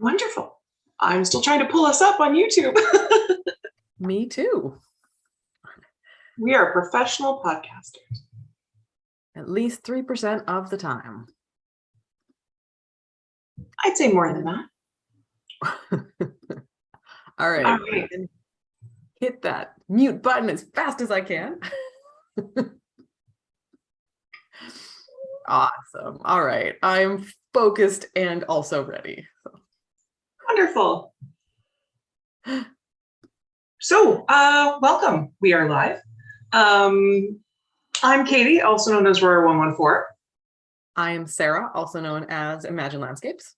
Wonderful. I'm still trying to pull us up on YouTube. Me too. We are professional podcasters. At least 3% of the time. I'd say more than that. All right. Hit that mute button as fast as I can. Awesome. All right. I'm focused and also ready. Wonderful. So, welcome. We are live. I'm Katie, also known as Roar 114. I am Serra, also known as Imagine Landscapes.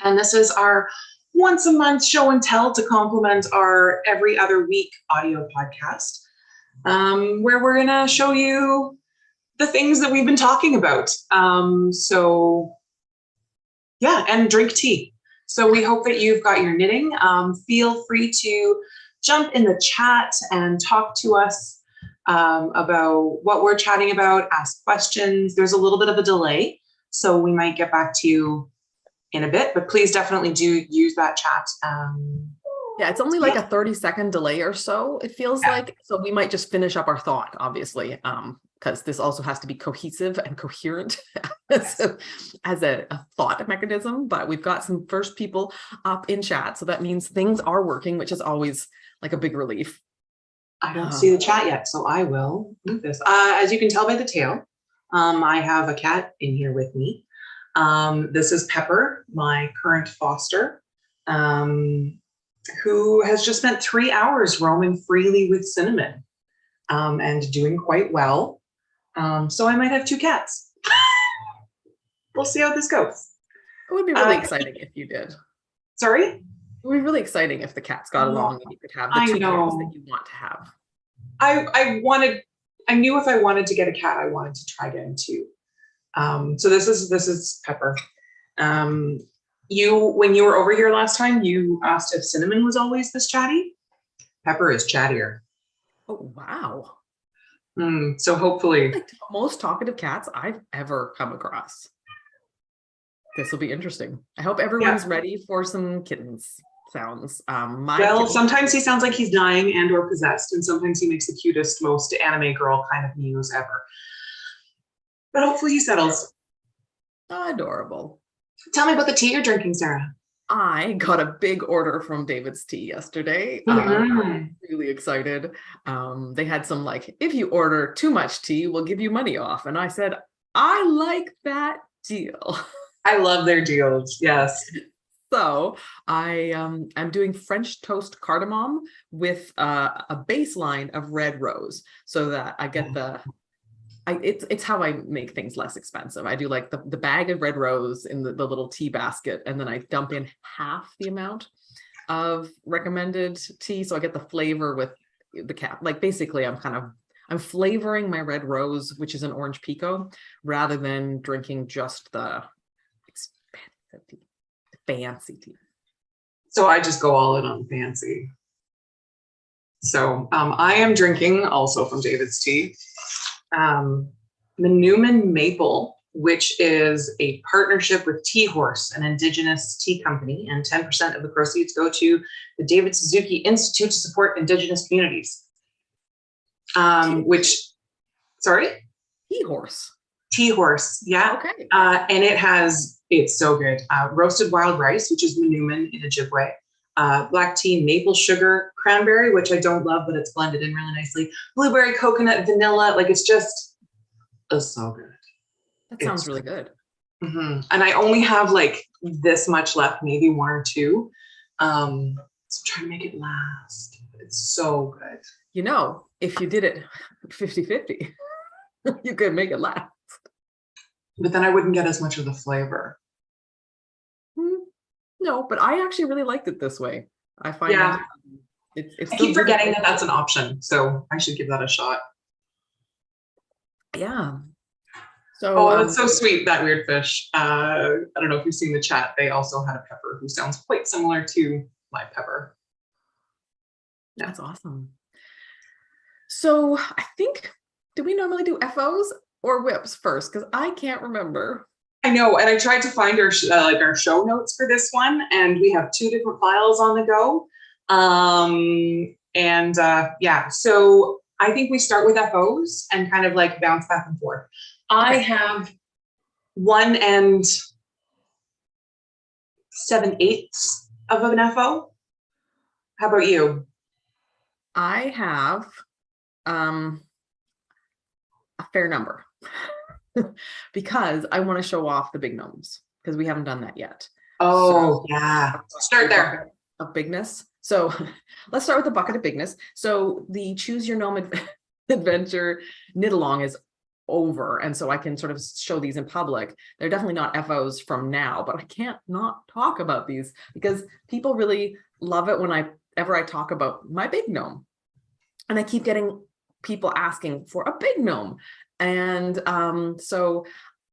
And this is our once a month show and tell to complement our every other week audio podcast, where we're going to show you the things that we've been talking about. And drink tea. So we hope that you've got your knitting. Feel free to jump in the chat and talk to us about what we're chatting about, ask questions. There's a little bit of a delay, so we might get back to you in a bit, but please definitely do use that chat. Yeah, it's only like a 30-second delay or so, it feels like. So we might just finish up our thought, obviously, because this also has to be cohesive and coherent as a thought mechanism. But we've got some first people up in chat, so that means things are working, which is always like a big relief. I don't see the chat yet, so I will move this. As you can tell by the tail, I have a cat in here with me. This is Pepper, my current foster, who has just spent 3 hours roaming freely with Cinnamon and doing quite well. So I might have 2 cats. We'll see how this goes. It would be really exciting if you did. Sorry? It would be really exciting if the cats got along and you could have the 2 cats that you want to have. I knew if I wanted to get a cat, I wanted to try getting 2. So this is Pepper. When you were over here last time, you asked if Cinnamon was always this chatty. Pepper is chattier. Oh, wow. So hopefully. Like the most talkative cats I've ever come across. This will be interesting. I hope everyone's ready for some kittens sounds. Sometimes he sounds like he's dying and or possessed, and sometimes he makes the cutest, most anime girl kind of mews ever. But hopefully he settles. Adorable. Tell me about the tea you're drinking, Sarah. I got a big order from David's Tea yesterday. I'm really excited. They had some like, if you order too much tea, we'll give you money off. And I said, I like that deal. I love their deals. Yes. So I'm doing French toast cardamom with a baseline of red rose, so that I get it's how I make things less expensive. I do like the bag of red rose in the little tea basket, and then I dump in half the amount of recommended tea, so I get the flavor with the cap. Like basically, I'm flavoring my red rose, which is an orange pico, rather than drinking just the expensive tea, fancy tea. So I just go all in on fancy. So I am drinking also from David's Tea. Newman Maple, which is a partnership with Tea Horse, an indigenous tea company, and 10% of the proceeds go to the David Suzuki Institute to support indigenous communities. Tea Horse, yeah. Okay. And it's so good. Roasted wild rice, which is Newman in Ojibwe. Black tea, maple sugar, cranberry, which I don't love, but it's blended in really nicely. Blueberry, coconut, vanilla, it's so good. That sounds really good. And I only have this much left, maybe 1 or 2. So I'm trying to make it last. It's so good. If you did it 50-50, you could make it last. But then I wouldn't get as much of the flavor. No, but I actually really liked it this way. I find it's I keep forgetting that that's an option, so I should give that a shot. Yeah. So that's so sweet, that weird fish. I don't know if you've seen the chat. They also had a pepper who sounds quite similar to my Pepper. Yeah. That's awesome. So I think, do we normally do FOs or whips first? Because I can't remember. I know, and I tried to find our like our show notes for this one, and we have 2 different files on the go. Yeah, so I think we start with FOs and kind of like bounce back and forth. I have 1 7/8 of an FO. How about you? I have a fair number because I want to show off the big gnomes because we haven't done that yet. Oh, so, yeah. Start there. Of bigness. So let's start with the bucket of bigness. So the Choose Your Gnome Adventure knit along is over. And so I can sort of show these in public. They're definitely not FOs from now, but I can't not talk about these because people really love it whenever I talk about my big gnome. And I keep getting people asking for a big gnome. And so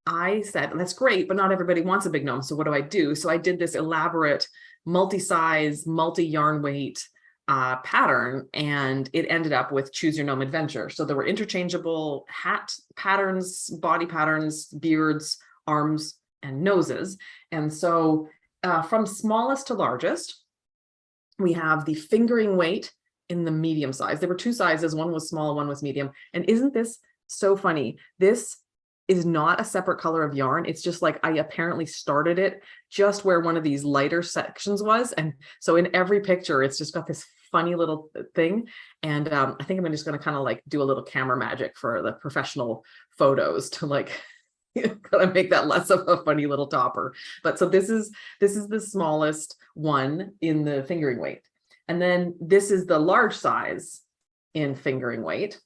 I said, that's great, but not everybody wants a big gnome. So what do I do? So I did this elaborate multi-size, multi-yarn weight pattern, and it ended up with Choose Your Gnome Adventure. So there were interchangeable hat patterns, body patterns, beards, arms, and noses. And so from smallest to largest, we have the fingering weight in the medium size. There were 2 sizes, one was small, one was medium. And isn't this so funny? This is not a separate color of yarn. It's just like I apparently started it just where one of these lighter sections was. And so in every picture, it's just got this funny little thing. And I think I'm just going to kind of like do a little camera magic for the professional photos to like kind of make that less of a funny little topper. But so this is the smallest one in the fingering weight. And then this is the large size in fingering weight.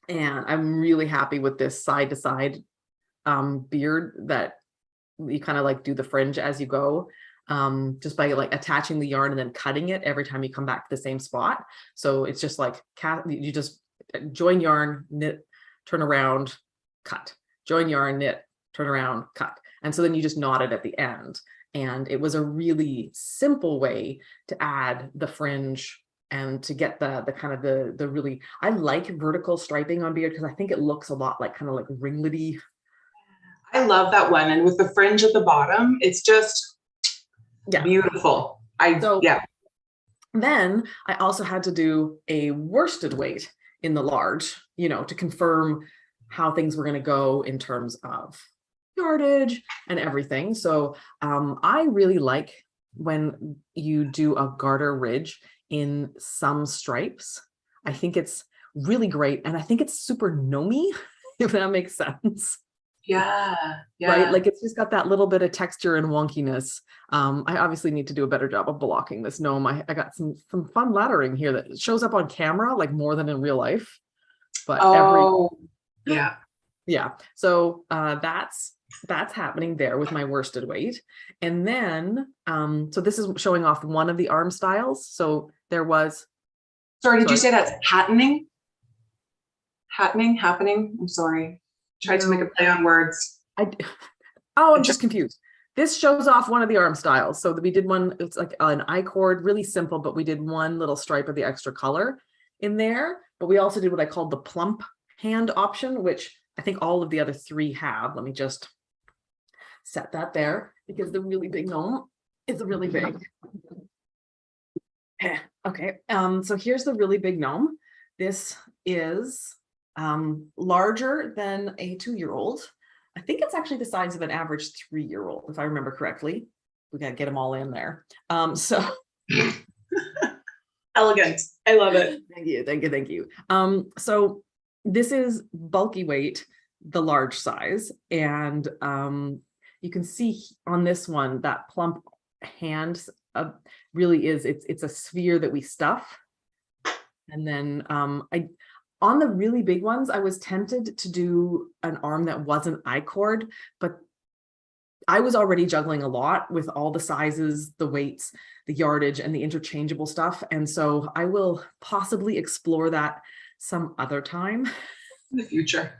And I'm really happy with this side to side beard that you kind of like do the fringe as you go, just by like attaching the yarn and then cutting it every time you come back to the same spot. So it's just like you just join yarn, knit, turn around, cut, join yarn, knit, turn around, cut. And so then you just knot it at the end. And it was a really simple way to add the fringe and to get the kind of the really, I like vertical striping on beard because I think it looks a lot like kind of like ringlety. I love that one. And with the fringe at the bottom, it's just beautiful. Then I also had to do a worsted weight in the large, to confirm how things were going to go in terms of yardage and everything. So I really like when you do a garter ridge in some stripes. I think it's really great. And I think it's super gnomey, if that makes sense. Yeah. Right. Like it's just got that little bit of texture and wonkiness. I obviously need to do a better job of blocking this gnome. I got some fun laddering here that shows up on camera, like more than in real life. But yeah. So that's happening there with my worsted weight. And then, so this is showing off one of the arm styles. So there was. Sorry, did you say that's happening? Happening? I'm sorry. Tried to make a play on words. I'm just confused. This shows off one of the arm styles. So we did one, it's like an I-cord, really simple, but we did one little stripe of the extra color in there. But we also did what I called the plump hand option, which I think all of the other 3 have. Let me just set that there because the really big gnome is really big. Okay, so here's the really big gnome. This is larger than a 2-year-old. I think it's actually the size of an average 3-year-old, if I remember correctly. We got to get them all in there. So elegant. I love it. Thank you. So this is bulky weight, the large size, and you can see on this one that plump hand really is. It's a sphere that we stuff, and then on the really big ones, I was tempted to do an arm that wasn't I-cord, but I was already juggling a lot with all the sizes, the weights, the yardage, and the interchangeable stuff. And so I will possibly explore that some other time. In the future.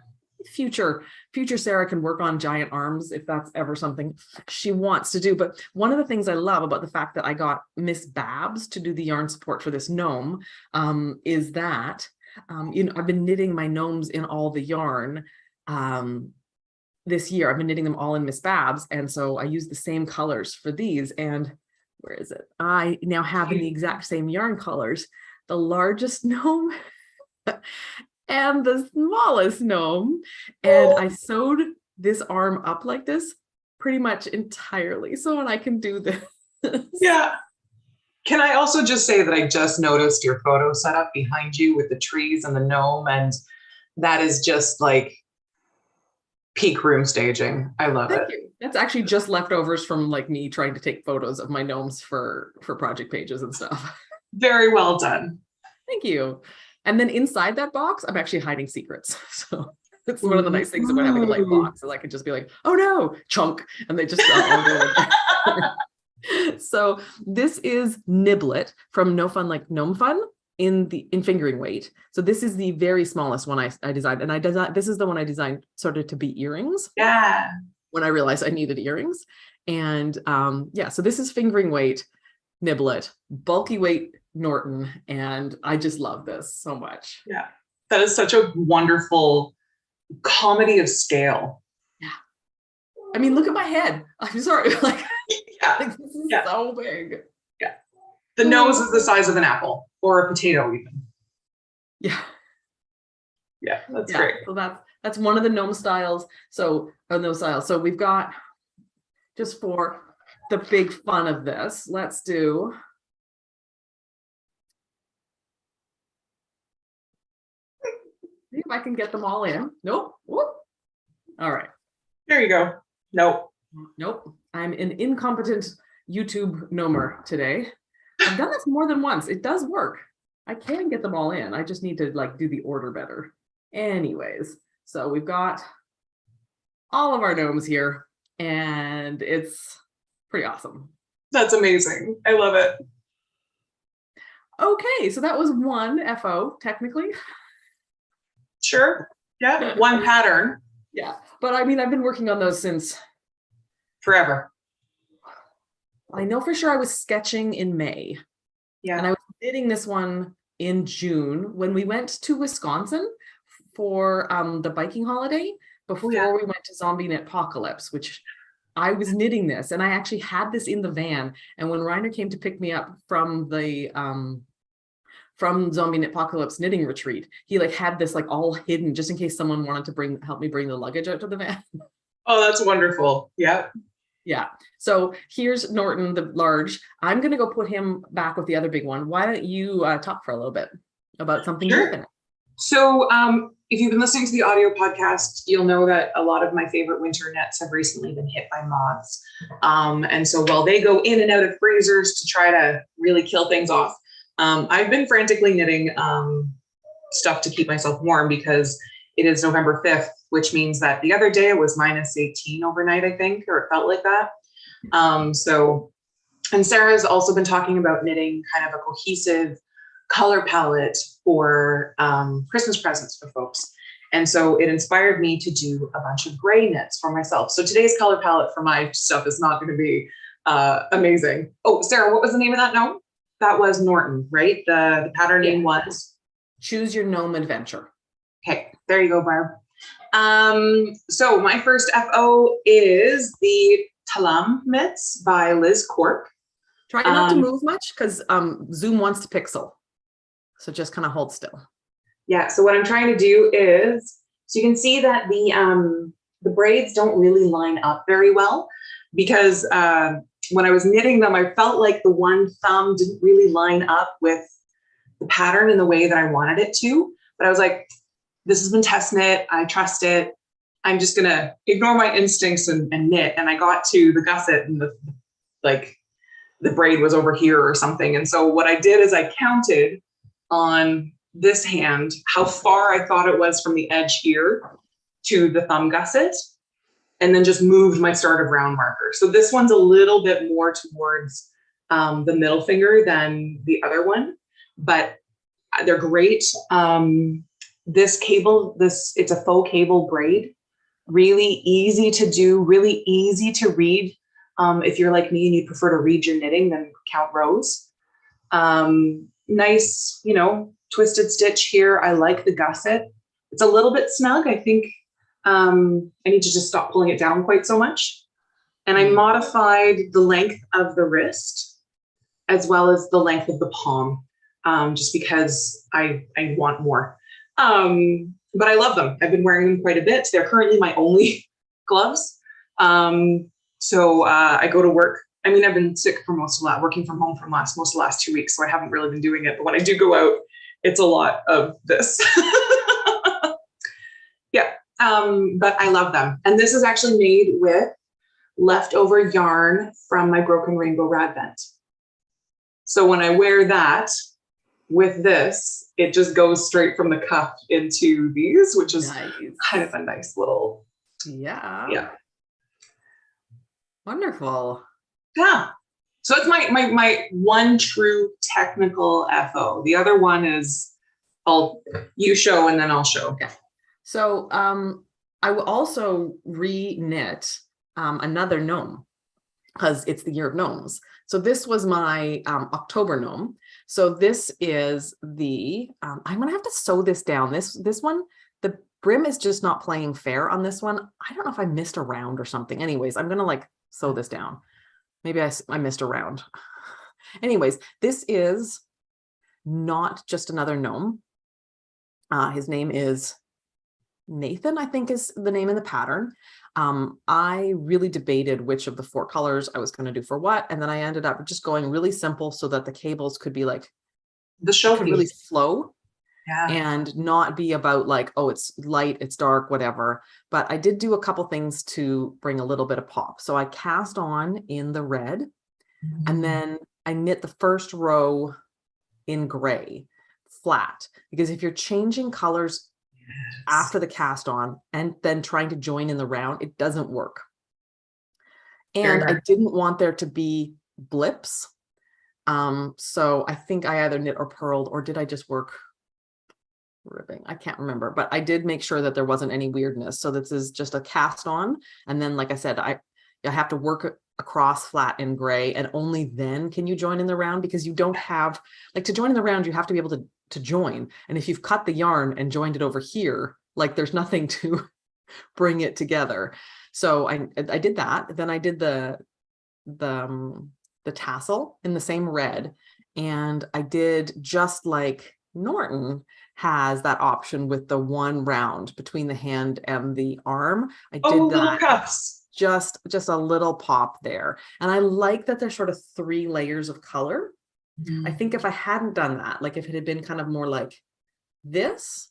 Future Serra can work on giant arms if that's ever something she wants to do. But one of the things I love about the fact that I got Miss Babs to do the yarn support for this gnome is that I've been knitting my gnomes in all the yarn this year. I've been knitting them all in Miss Babs. And so I use the same colors for these. And where is it? I now have in the exact same yarn colors, the largest gnome and the smallest gnome. And I sewed this arm up like this pretty much entirely. So when I can do this. Yeah. Can I also just say that I just noticed your photo setup behind you with the trees and the gnome, and that is just like peak room staging. I love it. Thank you. That's actually just leftovers from like me trying to take photos of my gnomes for project pages and stuff. Very well done. Thank you. And then inside that box, I'm actually hiding secrets. So it's one of the nice things about having a light box is I can just be like, oh no, chunk, and they just all go in there. So this is Niblet from No Fun Like Gnome Fun in fingering weight. So this is the very smallest one I designed, and this is the one I designed sort of to be earrings. Yeah. When I realized I needed earrings, and yeah, so this is fingering weight Niblet, bulky weight Norton, and I just love this so much. Yeah, that is such a wonderful comedy of scale. Yeah, I mean, look at my head. I'm sorry, like. Yeah. Like, this is so big. Yeah. The nose is the size of an apple or a potato even. Yeah. Yeah, that's great. So that's one of the gnome styles. So those styles. So we've got, just for the big fun of this, let's do see if I can get them all in. Nope. Whoop. All right. There you go. Nope. Nope. I'm an incompetent YouTube gnomer today. I've done this more than once. It does work. I can get them all in. I just need to like do the order better. Anyways, so we've got all of our gnomes here, and it's pretty awesome. That's amazing. I love it. Okay, so that was one FO technically. Sure. Yeah, one pattern. Yeah, but I mean, I've been working on those since forever. I know for sure I was sketching in May. Yeah. And I was knitting this one in June when we went to Wisconsin for the biking holiday before we went to Zombie Knit Apocalypse, which I was knitting this, and I actually had this in the van. And when Reiner came to pick me up from the from Zombie Knit Apocalypse knitting retreat, he like had this like all hidden just in case someone wanted to help me bring the luggage out to the van. Oh, that's wonderful. Yeah. Yeah. So here's Norton, the large. I'm going to go put him back with the other big one. Why don't you talk for a little bit about something different? So if you've been listening to the audio podcast, you'll know that a lot of my favorite winter knits have recently been hit by moths. And so while they go in and out of freezers to try to really kill things off, I've been frantically knitting stuff to keep myself warm because it is November 5th, which means that the other day it was -18 overnight, I think, or it felt like that. And Sarah's also been talking about knitting kind of a cohesive color palette for Christmas presents for folks. And so it inspired me to do a bunch of gray knits for myself. So today's color palette for my stuff is not going to be amazing. Oh, Sarah, what was the name of that gnome? That was Norton, right? The pattern name was? Choose Your Gnome Adventure. Okay, there you go, Barb. So my first FO is the Talamh mitts by Liz Cork. Try not to move much because Zoom wants to pixel. So just kind of hold still. Yeah, so what I'm trying to do is, so you can see that the braids don't really line up very well because when I was knitting them, I felt like the one thumb didn't really line up with the pattern in the way that I wanted it to. But I was like, this has been test knit. I trust it. I'm just going to ignore my instincts and knit. And I got to the gusset and the braid was over here or something. And so what I did is I counted on this hand how far I thought it was from the edge here to the thumb gusset, and then just moved my start of round marker. So this one's a little bit more towards the middle finger than the other one, but they're great. This cable, it's a faux cable braid, really easy to do, really easy to read. If you're like me and you prefer to read your knitting than count rows. Nice, twisted stitch here. I like the gusset. It's a little bit snug. I think I need to just stop pulling it down quite so much. And I modified the length of the wrist as well as the length of the palm, just because I want more. But I love them. I've been wearing them quite a bit. They're currently my only gloves. So I go to work. I mean, I've been sick for most of that, working from home for most of the last 2 weeks, so I haven't really been doing it. But when I do go out, it's a lot of this. Yeah, but I love them. And this is actually made with leftover yarn from my Broken Rainbow Rad Vent. So when I wear that with this, it just goes straight from the cuff into these, which is kind of a nice little, yeah. Wonderful. Yeah. So it's my one true technical FO. The other one is you show and then I'll show. Okay. So I will also re-knit another gnome because it's the year of gnomes. So this was my October gnome. So this is the, I'm gonna have to sew this down. This one, the brim is just not playing fair on this one. I don't know if I missed a round or something. Anyways, I'm gonna like sew this down. Maybe I missed a round. Anyways, this is not just another gnome. His name is Nathan, I think is the name in the pattern. I really debated which of the 4 colors I was going to do for what, and then I ended up just going really simple so that the cables could be like the show could really flow. Yeah. And not be about like, oh, it's light, it's dark, whatever. But I did do a couple things to bring a little bit of pop. So I cast on in the red, and then I knit the first row in gray flat, because if you're changing colors after the cast on and then trying to join in the round, it doesn't work. And I didn't want there to be blips. So I think I either knit or purled, or did I just work ribbing? I can't remember, but I did make sure that there wasn't any weirdness. So this is just a cast on. And then, like I said, I have to work across flat in gray, and only then can you join in the round, because you don't have, like, to join in the round, you have to be able to join. And if you've cut the yarn and joined it over here, like there's nothing to bring it together. So I did that. Then I did the tassel in the same red, and I did just like Norton has that option with the one round between the hand and the arm. I did that. Little cuffs. Just a little pop there. And I like that there's sort of 3 layers of color. I think if I hadn't done that, like if it had been kind of more like this,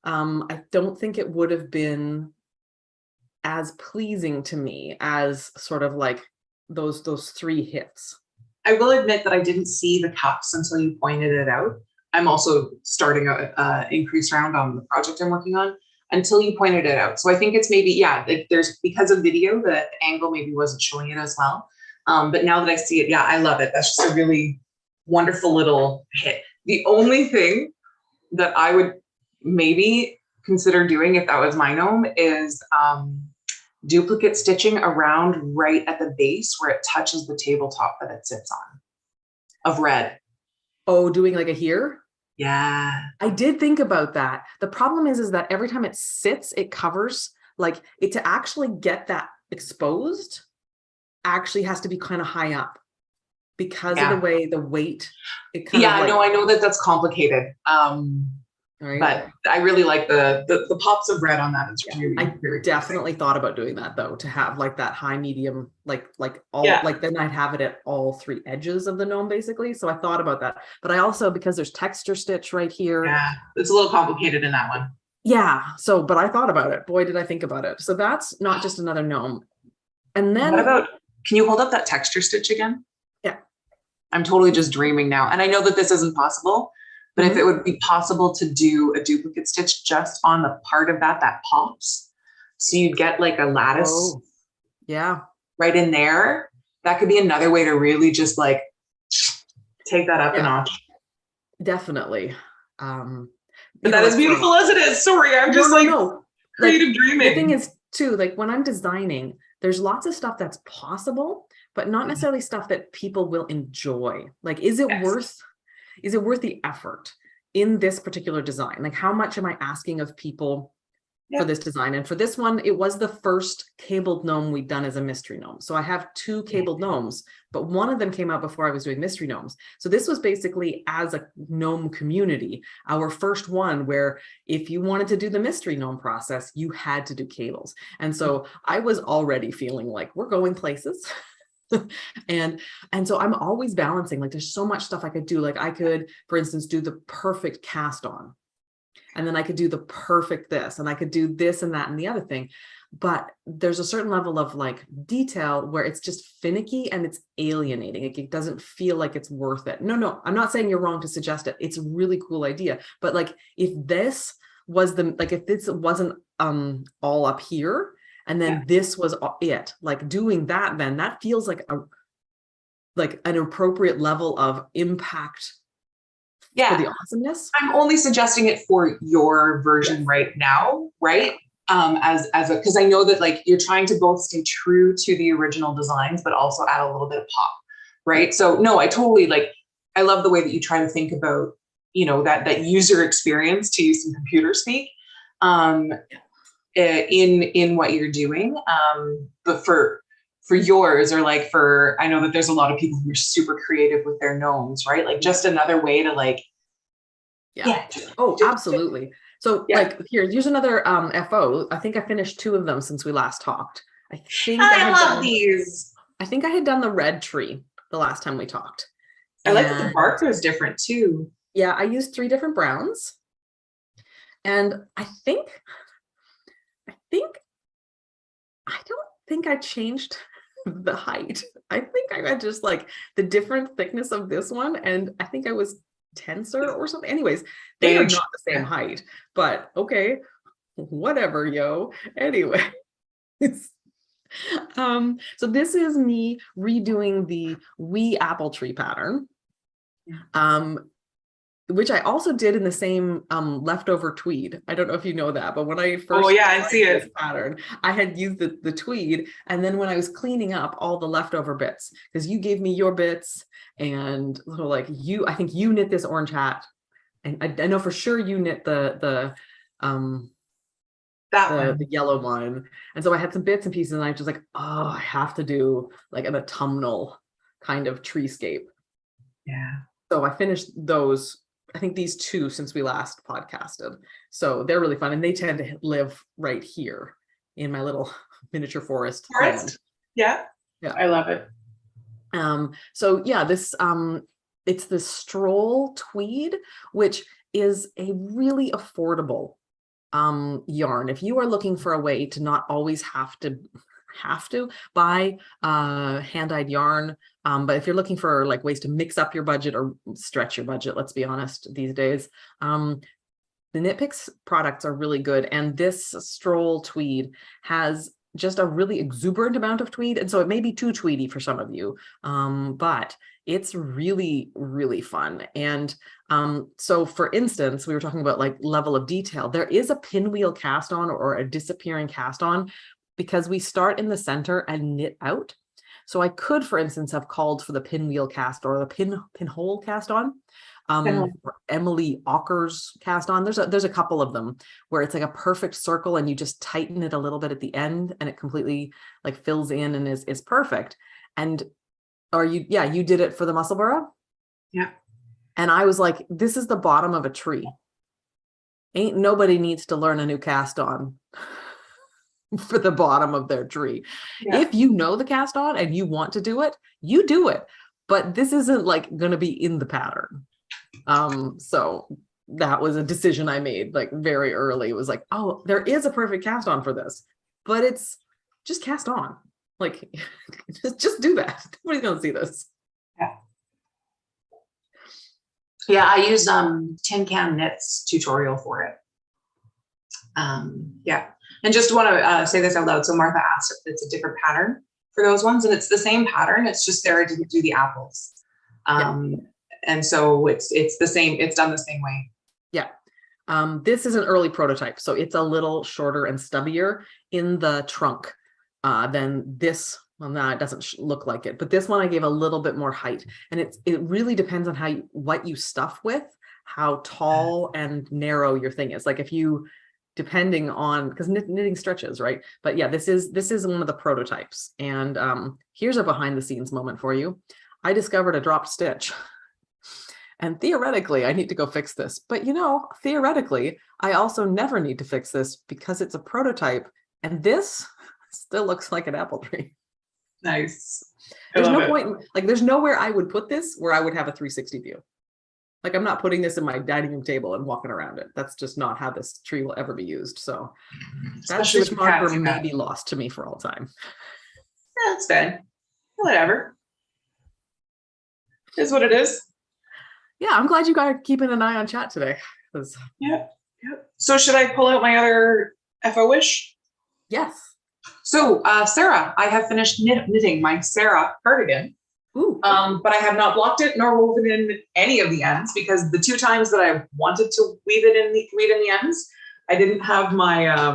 I don't think it would have been as pleasing to me as sort of like those 3 hits. I will admit that I didn't see the cuffs until you pointed it out. I'm also starting a increase round on the project I'm working on until you pointed it out. So I think it's maybe, there's, because of video, the angle maybe wasn't showing it as well. But now that I see it, I love it. That's just a really wonderful little hit. The only thing that I would maybe consider doing if that was my gnome is duplicate stitching around right at the base where it touches the tabletop that it sits on of red. Oh, doing like a here? Yeah. I did think about that. The problem is that every time it sits, it covers, like it to actually get that exposed actually has to be kind of high up because of the way the weight. It kind of like, I know that that's complicated. Right. But I really like the pops of red on that. It's really, I very definitely thought about doing that though, to have like that high medium, like all, like then I'd have it at all 3 edges of the gnome basically. So I thought about that, but I also, because there's texture stitch right here. Yeah, it's a little complicated in that one. Yeah. So, but I thought about it. Boy, did I think about it. So that's not just another gnome. And then what about, can you hold up that texture stitch again? Yeah. I'm totally just dreaming now. And I know that this isn't possible, but if it would be possible to do a duplicate stitch just on the part of that pops, so you'd get like a lattice right in there, that could be another way to really just like take that up a notch. Definitely. But that is beautiful as it is. Sorry, I'm just creative dreaming. The thing is too, like when I'm designing, there's lots of stuff that's possible, but not necessarily stuff that people will enjoy. Like, is it worth the effort in this particular design? Like, how much am I asking of people for this design. And for this one, it was the first cabled gnome we'd done as a mystery gnome. So I have 2 cabled gnomes, but one of them came out before I was doing mystery gnomes. So this was basically, as a gnome community, our first one where if you wanted to do the mystery gnome process, you had to do cables. And so I was already feeling like we're going places. and so I'm always balancing, like there's so much stuff I could do. Like I could, for instance, do the perfect cast on. And then I could do the perfect this, and I could do this and that and the other thing. But there's a certain level of like detail where it's just finicky and it's alienating. It doesn't feel like it's worth it. No, I'm not saying you're wrong to suggest it. It's a really cool idea. But like if this was if this wasn't all up here and then this was it, like doing that, then that feels like an appropriate level of impact. For the awesomeness. I'm only suggesting it for your version right now, right? Because I know that like you're trying to both stay true to the original designs, but also add a little bit of pop, right? So no, I totally I love the way that you try to think about, that user experience, to use some computer speak, in what you're doing. But for yours, or I know that there's a lot of people who are super creative with their gnomes, right? Like just another way to absolutely. So here's another FO. I think I finished 2 of them since we last talked. I love these. I think I had done the red tree the last time we talked. I like that the bark was different too. Yeah, I used 3 different browns. And I don't think I changed the height. I think I got just like the different thickness of this one, and I think I was tenser or something. Anyways, they are not the same height, but okay, whatever, yo. Anyway, so this is me redoing the wee apple tree pattern, which I also did in the same leftover tweed. I don't know if you know that, but when I first I see it pattern, I had used the tweed, and then when I was cleaning up all the leftover bits, because you gave me your bits, and so I think you knit this orange hat, and I know for sure you knit the yellow one, and so I had some bits and pieces, and I was just like, oh, I have to do like an autumnal kind of treescape. Yeah. So I finished those. I think these 2 since we last podcasted. So they're really fun. And they tend to live right here in my little miniature forest. Yeah. I love it. So yeah, this it's the stroll tweed, which is a really affordable yarn. If you are looking for a way to not always have to buy hand-dyed yarn, but if you're looking for like ways to mix up your budget or stretch your budget, let's be honest, these days, the Knit Picks products are really good. And this stroll tweed has just a really exuberant amount of tweed, and so it may be too tweedy for some of you, but it's really, really fun. And so for instance, we were talking about like level of detail. There is a pinwheel cast on or a disappearing cast on, because we start in the center and knit out. So I could, for instance, have called for the pinwheel cast or the pinhole cast on, or Emily Ocker's cast on. There's a couple of them where it's like a perfect circle and you just tighten it a little bit at the end and it completely like fills in and is perfect. And you did it for the Musselburgh? Yeah. And I was like, this is the bottom of a tree. Ain't nobody needs to learn a new cast on for the bottom of their tree. Yeah. If you know the cast on and you want to do it, you do it. But this isn't like going to be in the pattern. So that was a decision I made like very early. It was like, oh, there is a perfect cast on for this, but it's just cast on. Like, just do that. Nobody's going to see this. Yeah. Yeah, I use Tin Can Knits tutorial for it. Yeah. And just want to say this out loud. So Martha asked if it's a different pattern for those ones, and it's the same pattern. It's just Sarah didn't do the apples. And so it's the same, it's done the same way. Yeah. This is an early prototype. So it's a little shorter and stubbier in the trunk than this. Well, no, it doesn't look like it, but this one I gave a little bit more height, and it really depends on what you stuff with, how tall and narrow your thing is. Like if you depending on, because knitting stretches, right? But yeah, this is one of the prototypes. And here's a behind the scenes moment for you. I discovered a dropped stitch. And theoretically, I need to go fix this. But theoretically, I also never need to fix this because it's a prototype. And this still looks like an apple tree. Nice. There's no point, like there's nowhere I would put this where I would have a 360 view. Like I'm not putting this in my dining room table and walking around it. That's just not how this tree will ever be used. So that stitch marker may be lost to me for all time. Yeah, that's fine. Whatever. Is what it is. Yeah, I'm glad you guys are keeping an eye on chat today. Yeah. So should I pull out my other FO wish? Yes. So Serra, I have finished knitting my Serra cardigan. Ooh. But I have not blocked it nor woven in any of the ends because the 2 times that I wanted to weave in the ends, I didn't have my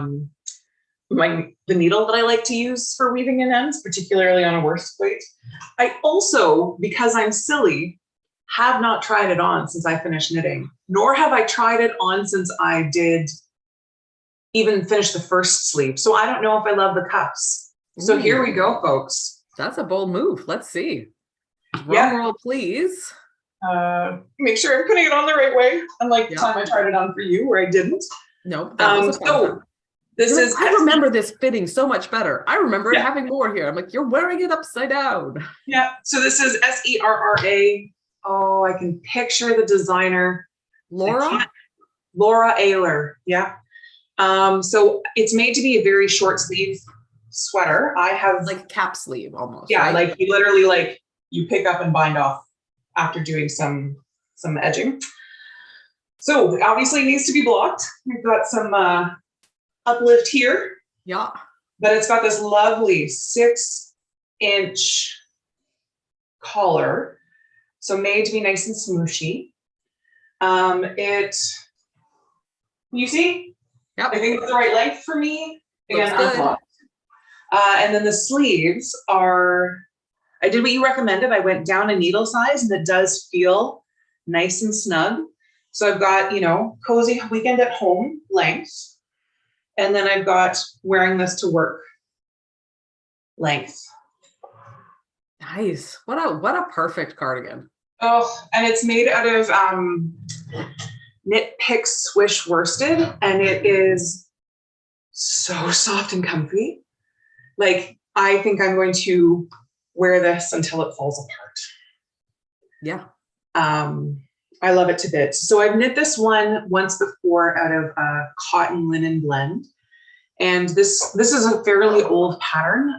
the needle that I like to use for weaving in ends, particularly on a worsted weight. I also, because I'm silly, have not tried it on since I finished knitting, nor have I tried it on since I did even finish the first sleeve. So I don't know if I love the cuffs. So here we go, folks. That's a bold move. Let's see. Drum roll, please. Make sure I'm putting it on the right way. Unlike the time I tried it on for you where I didn't. Nope. So this is. I remember this fitting so much better. I remember it having more here. I'm like, you're wearing it upside down. Yeah. So this is Serra. Oh, I can picture the designer. Laura Ayler. Yeah. So it's made to be a very short sleeve sweater. I have like cap sleeve almost. Yeah, right? like you literally you pick up and bind off after doing some edging. So obviously it needs to be blocked. We've got some uplift here. Yeah. But it's got this lovely 6-inch collar. So made to be nice and smooshy. You see? Yep. I think it's the right length for me. Again, unblocked. And then the sleeves are, I did what you recommended. I went down a needle size and it does feel nice and snug. So I've got, cozy weekend at home length. And then I've got wearing this to work length. Nice. What a perfect cardigan. Oh, and it's made out of Knit Picks Swish worsted, and it is so soft and comfy. Like, I think I'm going to wear this until it falls apart. Yeah. I love it to bits. So I've knit this one once before out of a cotton linen blend. And this is a fairly old pattern.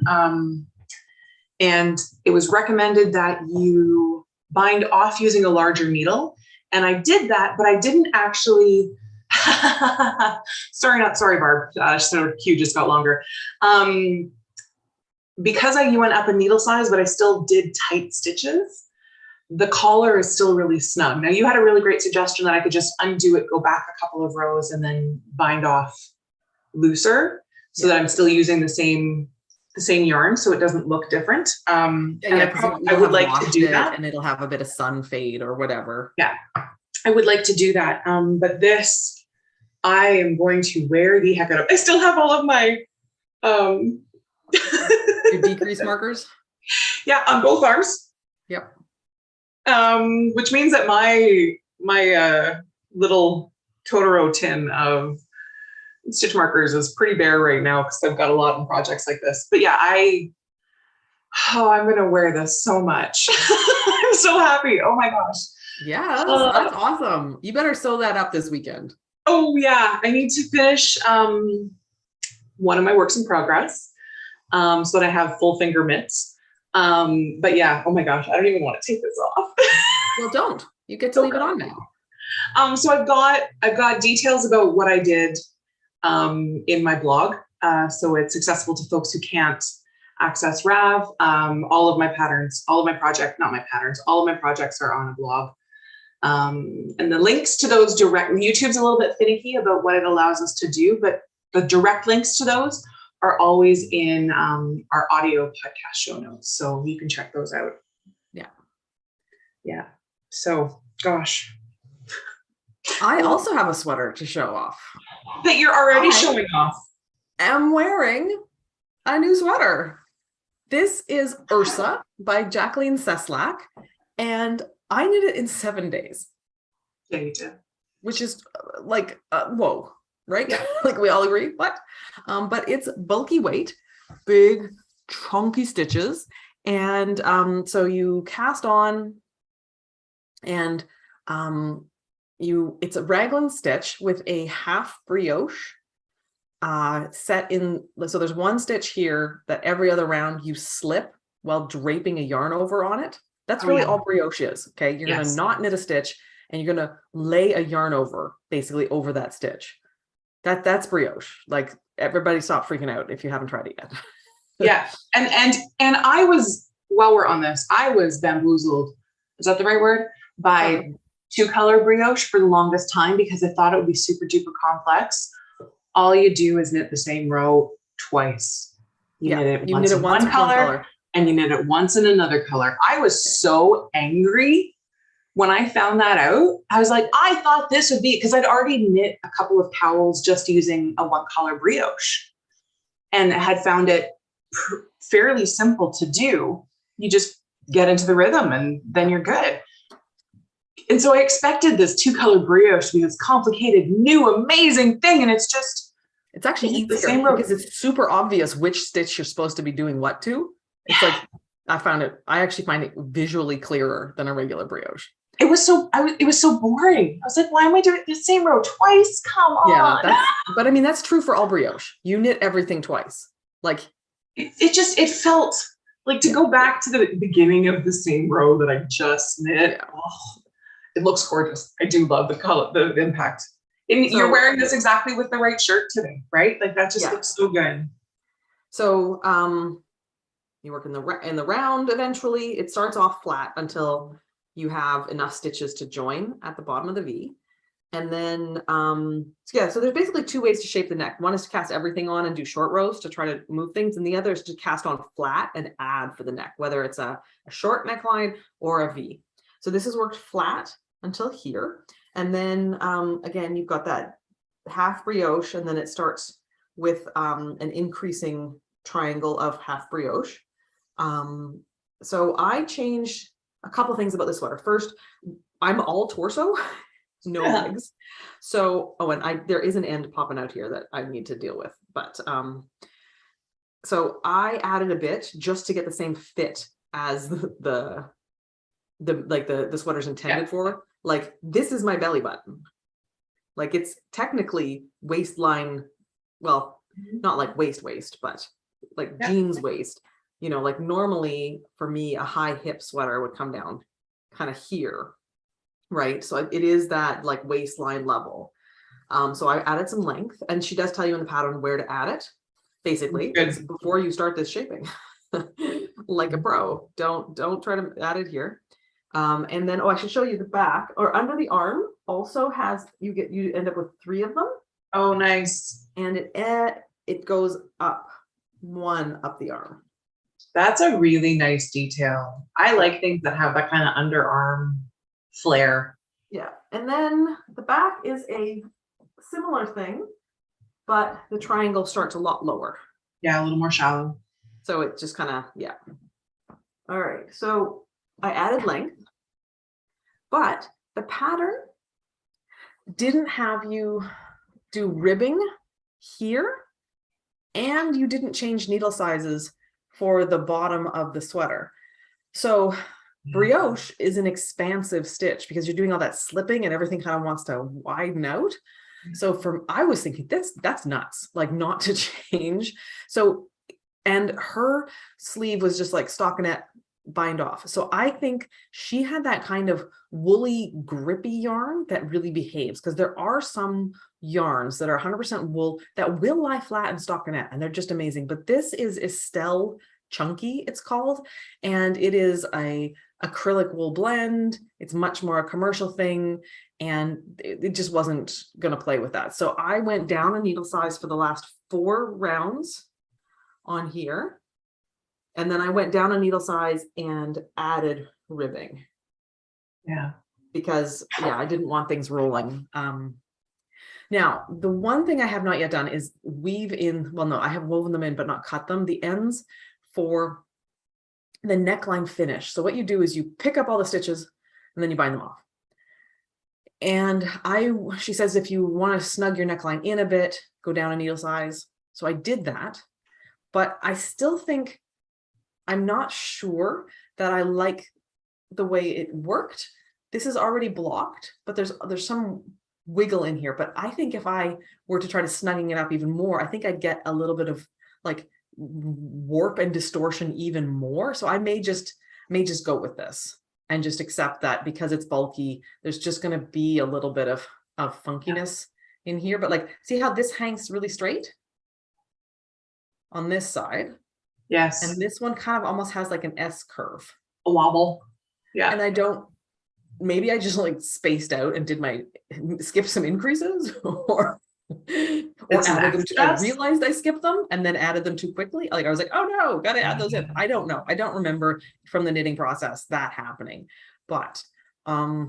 And it was recommended that you bind off using a larger needle. And I did that, but I didn't actually, sorry, Barb, so cue just got longer. Because I went up a needle size, but I still did tight stitches, the collar is still really snug. Now you had a really great suggestion that I could just undo it, go back a couple of rows and then bind off looser so that I'm still using the same yarn so it doesn't look different. And I would like to do that. And it'll have a bit of sun fade or whatever. Yeah, I would like to do that. But this, I am going to wear the heck out of. I still have all of my your decrease markers? Yeah, on both arms. Yep. Which means that my little Totoro tin of stitch markers is pretty bare right now because I've got a lot in projects like this. But yeah, I'm gonna wear this so much. I'm so happy. Oh my gosh. Yeah, that's awesome. You better sew that up this weekend. Oh yeah, I need to finish one of my works in progress so that I have full finger mitts. But yeah, oh my gosh, I don't even want to take this off. Well, don't. You get to leave it on now. So I've got details about what I did in my blog. So it's accessible to folks who can't access Rav. All of my projects are on a blog. And the links to those YouTube's a little bit finicky about what it allows us to do, but the direct links to those are always in our audio podcast show notes. So you can check those out. Yeah. So, gosh, I also have a sweater to show off. That you're already I showing off. am wearing a new sweater. This is Ursa by Jacqueline Seslack, and I knit it in 7 days. Yeah, you did. Which is like, whoa, right? Yeah. Like we all agree, what? But it's bulky weight, big, chunky stitches. And so you cast on, and it's a raglan stitch with a half brioche set in. So there's one stitch here that every other round you slip while draping a yarn over on it. That's really all brioche is. Okay, you're gonna not knit a stitch, and you're gonna lay a yarn over, basically over that stitch. That's brioche. Like, everybody stop freaking out if you haven't tried it yet. Yeah, and I was, while we're on this, I was bamboozled. Is that the right word? By two-color brioche for the longest time, because I thought it would be super duper complex. All you do is knit the same row twice. You knit it once in one color, and you knit it once in another color. I was so angry when I found that out. I was like, I thought this would be, because I'd already knit a couple of cowls just using a one-color brioche, and had found it fairly simple to do. You just get into the rhythm and then you're good. And so I expected this two-color brioche to be this complicated, new, amazing thing. And it's actually easier the same because it's super obvious which stitch you're supposed to be doing what to. It's like, I actually find it visually clearer than a regular brioche. It was so boring. I was like, why am I doing the same row twice? Come on. Yeah, but I mean, that's true for all brioche. You knit everything twice. Like, it felt like, to go back to the beginning of the same row that I just knit. Yeah. Oh, it looks gorgeous. I do love the color, the impact. And you're wearing this exactly with the right shirt today, right? Like, that just looks so good. So you work in the round. Eventually, it starts off flat until you have enough stitches to join at the bottom of the V. And then, so there's basically two ways to shape the neck. One is to cast everything on and do short rows to try to move things. And the other is to cast on flat and add for the neck, whether it's a short neckline or a V. So this is worked flat until here. And then, again, you've got that half brioche, and then it starts with an increasing triangle of half brioche. So I changed a couple things about this sweater. First, I'm all torso. No legs. So, and there is an end popping out here that I need to deal with. But so I added a bit just to get the same fit as the sweater's intended for. Like, this is my belly button. Like, it's technically waistline, well, not like waist, but like jeans waist. You know, like normally for me, a high hip sweater would come down kind of here. Right. So it is that like waistline level. So I added some length, and she does tell you in the pattern where to add it. Basically, before you start this shaping, like a pro, don't try to add it here. And then, I should show you the back, or under the arm also has, you end up with 3 of them. Oh, nice. And it goes up one up the arm. That's a really nice detail. I like things that have that kind of underarm flare. Yeah. And then the back is a similar thing, but the triangle starts a lot lower. Yeah, a little more shallow. So it just kind of, all right. So I added length, but the pattern didn't have you do ribbing here, and you didn't change needle sizes for the bottom of the sweater. So brioche is an expansive stitch because you're doing all that slipping and everything kind of wants to widen out. So I was thinking that's nuts, like, not to change. So, and her sleeve was just like stockinette bind off. So I think she had that kind of woolly, grippy yarn that really behaves, because there are some yarns that are 100% wool that will lie flat in stockinette, and they're just amazing. But this is Estelle Chunky, it's called, and it is a acrylic wool blend. It's much more a commercial thing, and it just wasn't going to play with that. So I went down a needle size for the last 4 rounds on here, and then I went down a needle size and added ribbing. Yeah. because yeah, I didn't want things rolling. Now, the one thing I have not yet done is weave in, well, no, I have woven them in, but not cut them, the ends for the neckline finish. So what you do is you pick up all the stitches and then you bind them off. And she says, if you want to snug your neckline in a bit, go down a needle size. So I did that, but I still think, I'm not sure that I like the way it worked. This is already blocked, but there's some wiggle in here. But I think if I were to try to snugging it up even more, I think I'd get a little bit of like warp and distortion even more. So I may just go with this and just accept that because it's bulky, there's just going to be a little bit of funkiness in here. But like, see how this hangs really straight on this side? Yes. And this one kind of almost has like an S curve. A wobble. Yeah. And maybe I just like spaced out and skip some increases or added them I realized I skipped them and then added them too quickly. Like I was like, oh no, gotta add those in. I don't know. I don't remember from the knitting process that happening. But I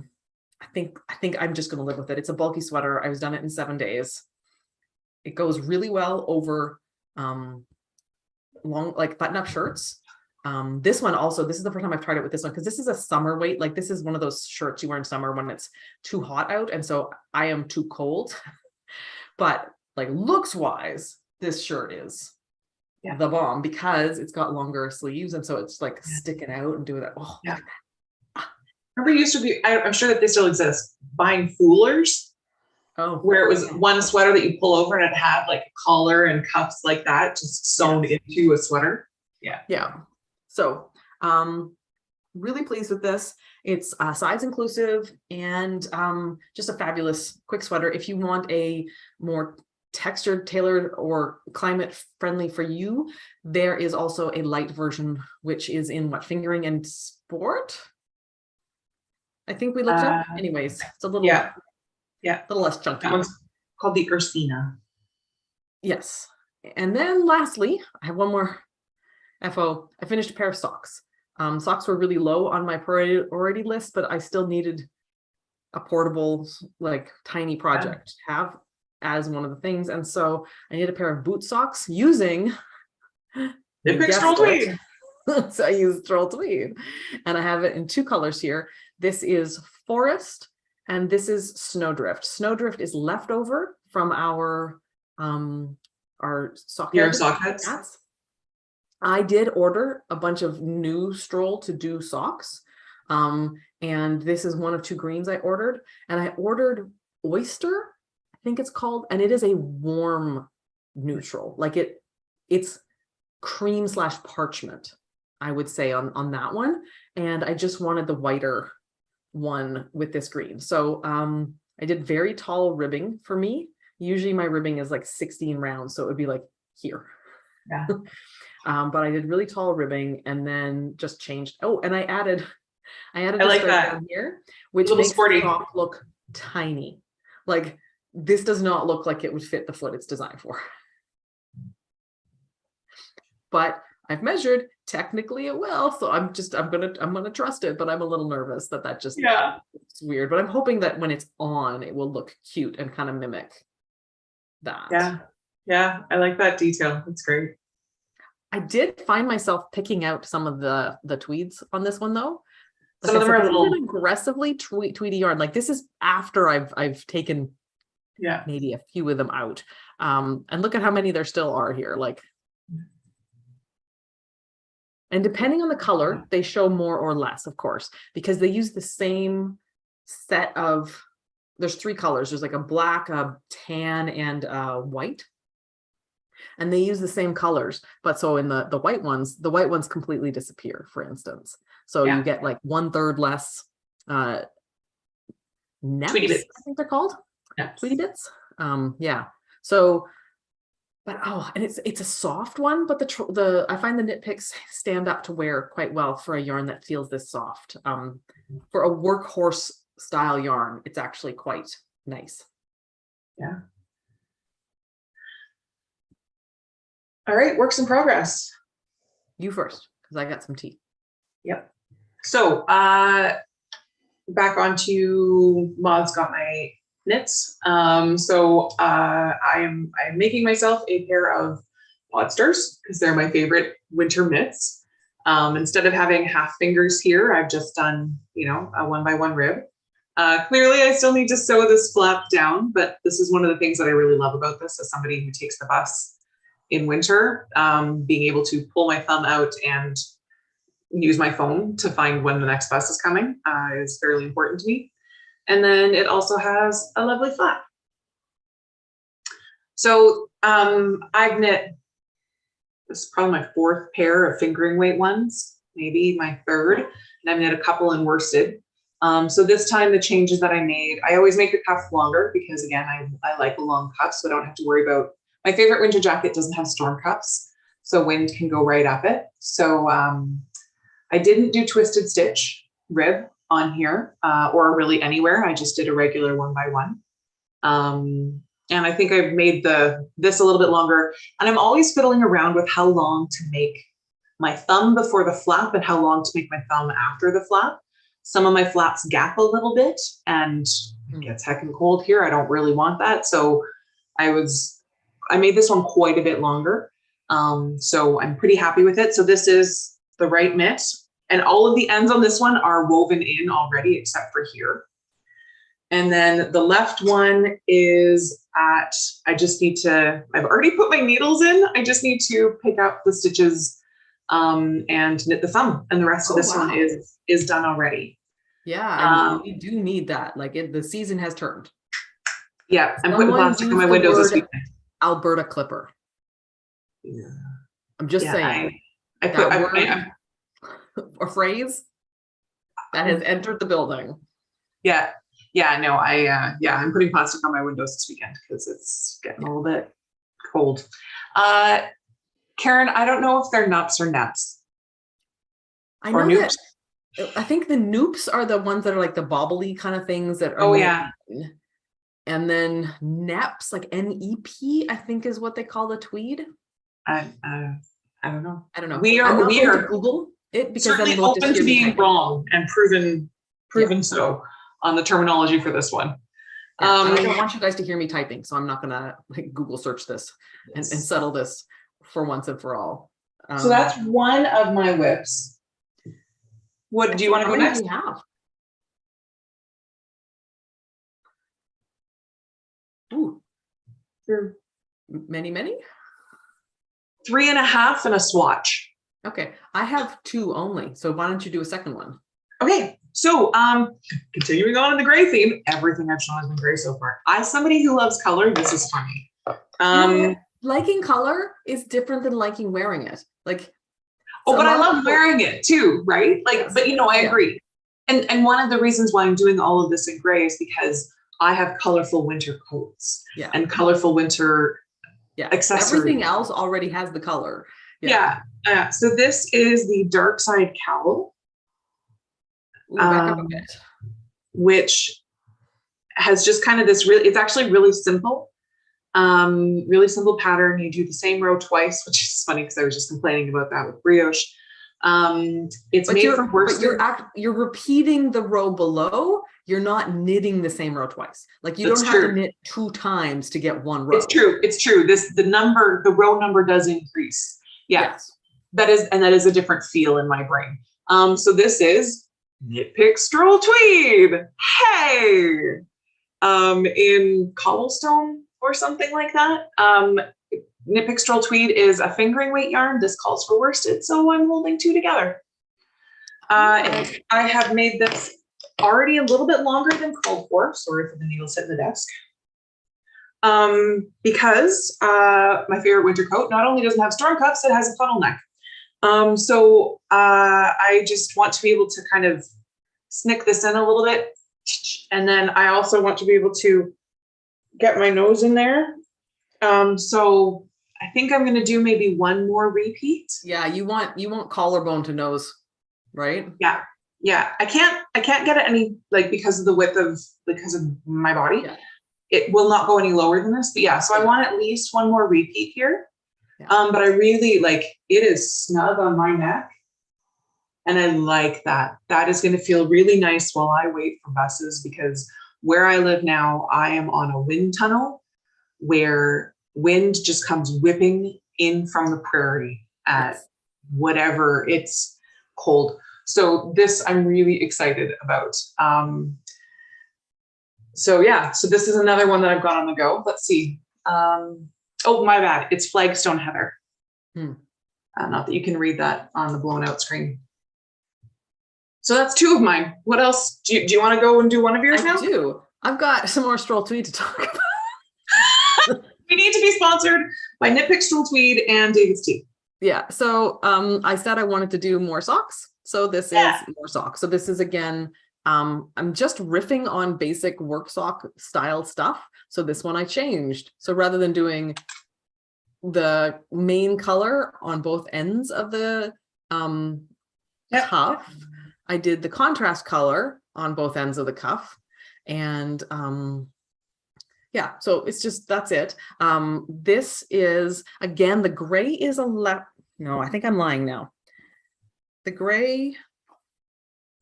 think I'm just gonna live with it. It's a bulky sweater. I was done it in 7 days. It goes really well over long, like button-up shirts. This one also, this is the first time I've tried it with this one because this is a summer weight. Like this is one of those shirts you wear in summer when it's too hot out. And so I am too cold. But like looks wise, this shirt is the bomb because it's got longer sleeves. And so it's like sticking out and doing that. Oh, yeah. Remember you used to be, I'm sure that they still exist, buying foolers. Oh, where it was one sweater that you pull over and it had like a collar and cuffs like that, just sewn into a sweater. Yeah. Yeah. So, really pleased with this. It's size inclusive and just a fabulous quick sweater. If you want a more textured, tailored, or climate friendly for you, there is also a light version, which is in fingering and sport. I think we looked up. Anyways, it's a little a little less chunky. That one's called the Ursina. Yes. And then lastly, I have one more FO. I finished a pair of socks. Socks were really low on my priority list, but I still needed a portable, like tiny project to have as one of the things. And so I need a pair of boot socks using Stroll Tweed. So I use Stroll Tweed. And I have it in 2 colors here. This is Forest and this is Snowdrift. Snowdrift is leftover from our sock heads. I did order a bunch of new Stroll to do socks. And this is one of 2 greens I ordered. And I ordered Oyster, I think it's called, and it is a warm neutral. Like it's cream / parchment, I would say on that one. And I just wanted the whiter one with this green. So I did very tall ribbing for me. Usually my ribbing is like 16 rounds. So it would be like here. Yeah. But I did really tall ribbing and then just changed. Oh, and I added I like that down here, which makes the sock look tiny. Like this does not look like it would fit the foot it's designed for. But I've measured, technically it will. So I'm gonna trust it, but I'm a little nervous that just it's weird. But I'm hoping that when it's on, it will look cute and kind of mimic that. Yeah. Yeah. I like that detail. It's great. I did find myself picking out some of the tweeds on this one though. Like some of them are a little aggressively tweedy yarn. Like this is after I've taken maybe a few of them out. And look at how many there still are here. Like, and depending on the color, they show more or less, of course, because they use the same set of. There's 3 colors. There's like a black, a tan, and white. And they use the same colors, but so in the white ones completely disappear, for instance. So you get like 1/3 less nets, Tweety bits. I think they're called. Nets. Tweety bits. So, but and it's a soft one, but I find the knit picks stand up to wear quite well for a yarn that feels this soft. For a workhorse style yarn, it's actually quite nice. Yeah. All right, works in progress. You first, because I got some tea. Yep. So back onto Maud's got my knits. So I'm making myself a pair of Podsters because they're my favorite winter mitts. Instead of having half fingers here, I've just done, you know, a 1x1 rib. Clearly, I still need to sew this flap down, but this is one of the things that I really love about this as somebody who takes the bus in winter, being able to pull my thumb out and use my phone to find when the next bus is coming is fairly important to me. And then it also has a lovely flap. So I've knit, this is probably my 4th pair of fingering weight ones, maybe my 3rd, and I've knit a couple in worsted. So this time the changes that I made, I always make the cuff longer because again, I like a long cuff, so I don't have to worry about, my favorite winter jacket doesn't have storm cuffs, so wind can go right up it. So I didn't do twisted stitch rib on here or really anywhere. I just did a regular 1x1. And I think I've made this a little bit longer, and I'm always fiddling around with how long to make my thumb before the flap and how long to make my thumb after the flap. Some of my flaps gap a little bit and it gets heckin' cold here. I don't really want that. So I made this one quite a bit longer. So I'm pretty happy with it. So this is the right mitt, and all of the ends on this one are woven in already except for here. And then the left one is I've already put my needles in. I just need to pick up the stitches and knit the thumb, and the rest of this one is done already. Yeah, you do need that. Like the season has turned. Yeah, I'm putting plastic on my windows this weekend. Alberta clipper. Yeah. I'm just saying. I put a phrase that has entered the building. Yeah. Yeah, no, I'm putting plastic on my windows this weekend because it's getting a little bit cold. Karen, I don't know if they're nuts or nuts. I know that. I think the noops are the ones that are like the bobbly kind of things that are. Oh yeah. And then neps, like NEP, I think is what they call the tweed. I don't know. I don't know. We are Google it because certainly then we'll open to being wrong and proven so on the terminology for this one. Yeah, I don't want you guys to hear me typing, so I'm not gonna like Google search this and settle this for once and for all. So that's one of my whips. What do you want to go next? We have. Ooh. Many. 3.5 and a swatch. Okay, I have 2 only. So why don't you do a second one? Okay, so continuing on in the gray theme, everything I've shown has been gray so far. As somebody who loves color, this is funny. Liking color is different than liking wearing it. Like, but I love wearing it too, right? Like, yes. But I agree. And one of the reasons why I'm doing all of this in gray is because I have colorful winter coats and colorful winter accessories. Everything else already has the color. Yeah. So this is the Darkside Cowl. Ooh, back up a bit. Which has just kind of this it's actually really simple pattern. You do the same row twice, which is funny because I was just complaining about that with brioche. It's made from worsted. You're repeating the row below. You're not knitting the same row twice. Like you don't have to knit 2 times to get 1 row. It's true. The row number does increase. Yeah. Yes. That is a different feel in my brain. So this is Knit Pick Stroll Tweed. Hey! In cobblestone or something like that. Knit Pick Stroll Tweed is a fingering weight yarn. This calls for worsted, so I'm holding 2 together. And I have made this already a little bit longer than called for. Sorry for the needles hitting the desk. Because my favorite winter coat not only doesn't have storm cuffs, it has a funnel neck. So I just want to be able to kind of snick this in a little bit. And then I also want to be able to get my nose in there. So I think I'm going to do maybe 1 more repeat. Yeah, you want collarbone to nose, right? Yeah. Yeah. I can't get it any, like, because of the width because of my body. Yeah. It will not go any lower than this, but yeah, so I want at least 1 more repeat here. Yeah. But I really it is snug on my neck. And I like that. That is going to feel really nice while I wait for buses, because where I live now, I am on a wind tunnel where wind just comes whipping in from the prairie at whatever, it's cold. So this I'm really excited about. So yeah, so this is another one that I've got on the go. Let's see. Oh, my bad. It's flagstone heather. Not that you can read that on the blown out screen. So that's two of mine. What else? Do you want to go and do one of yours now? I do. I've got some more Stroll Tweed to talk about. We need to be sponsored by Nitpick Stroll Tweed and David's Tea. Yeah. So I said I wanted to do more socks. So this is more socks. So this is again, I'm just riffing on basic work sock style stuff. So this one I changed. So rather than doing the main color on both ends of the cuff, I did the contrast color on both ends of the cuff. And yeah, so it's just, that's it. This is, again, the gray is no, I think I'm lying now. The gray,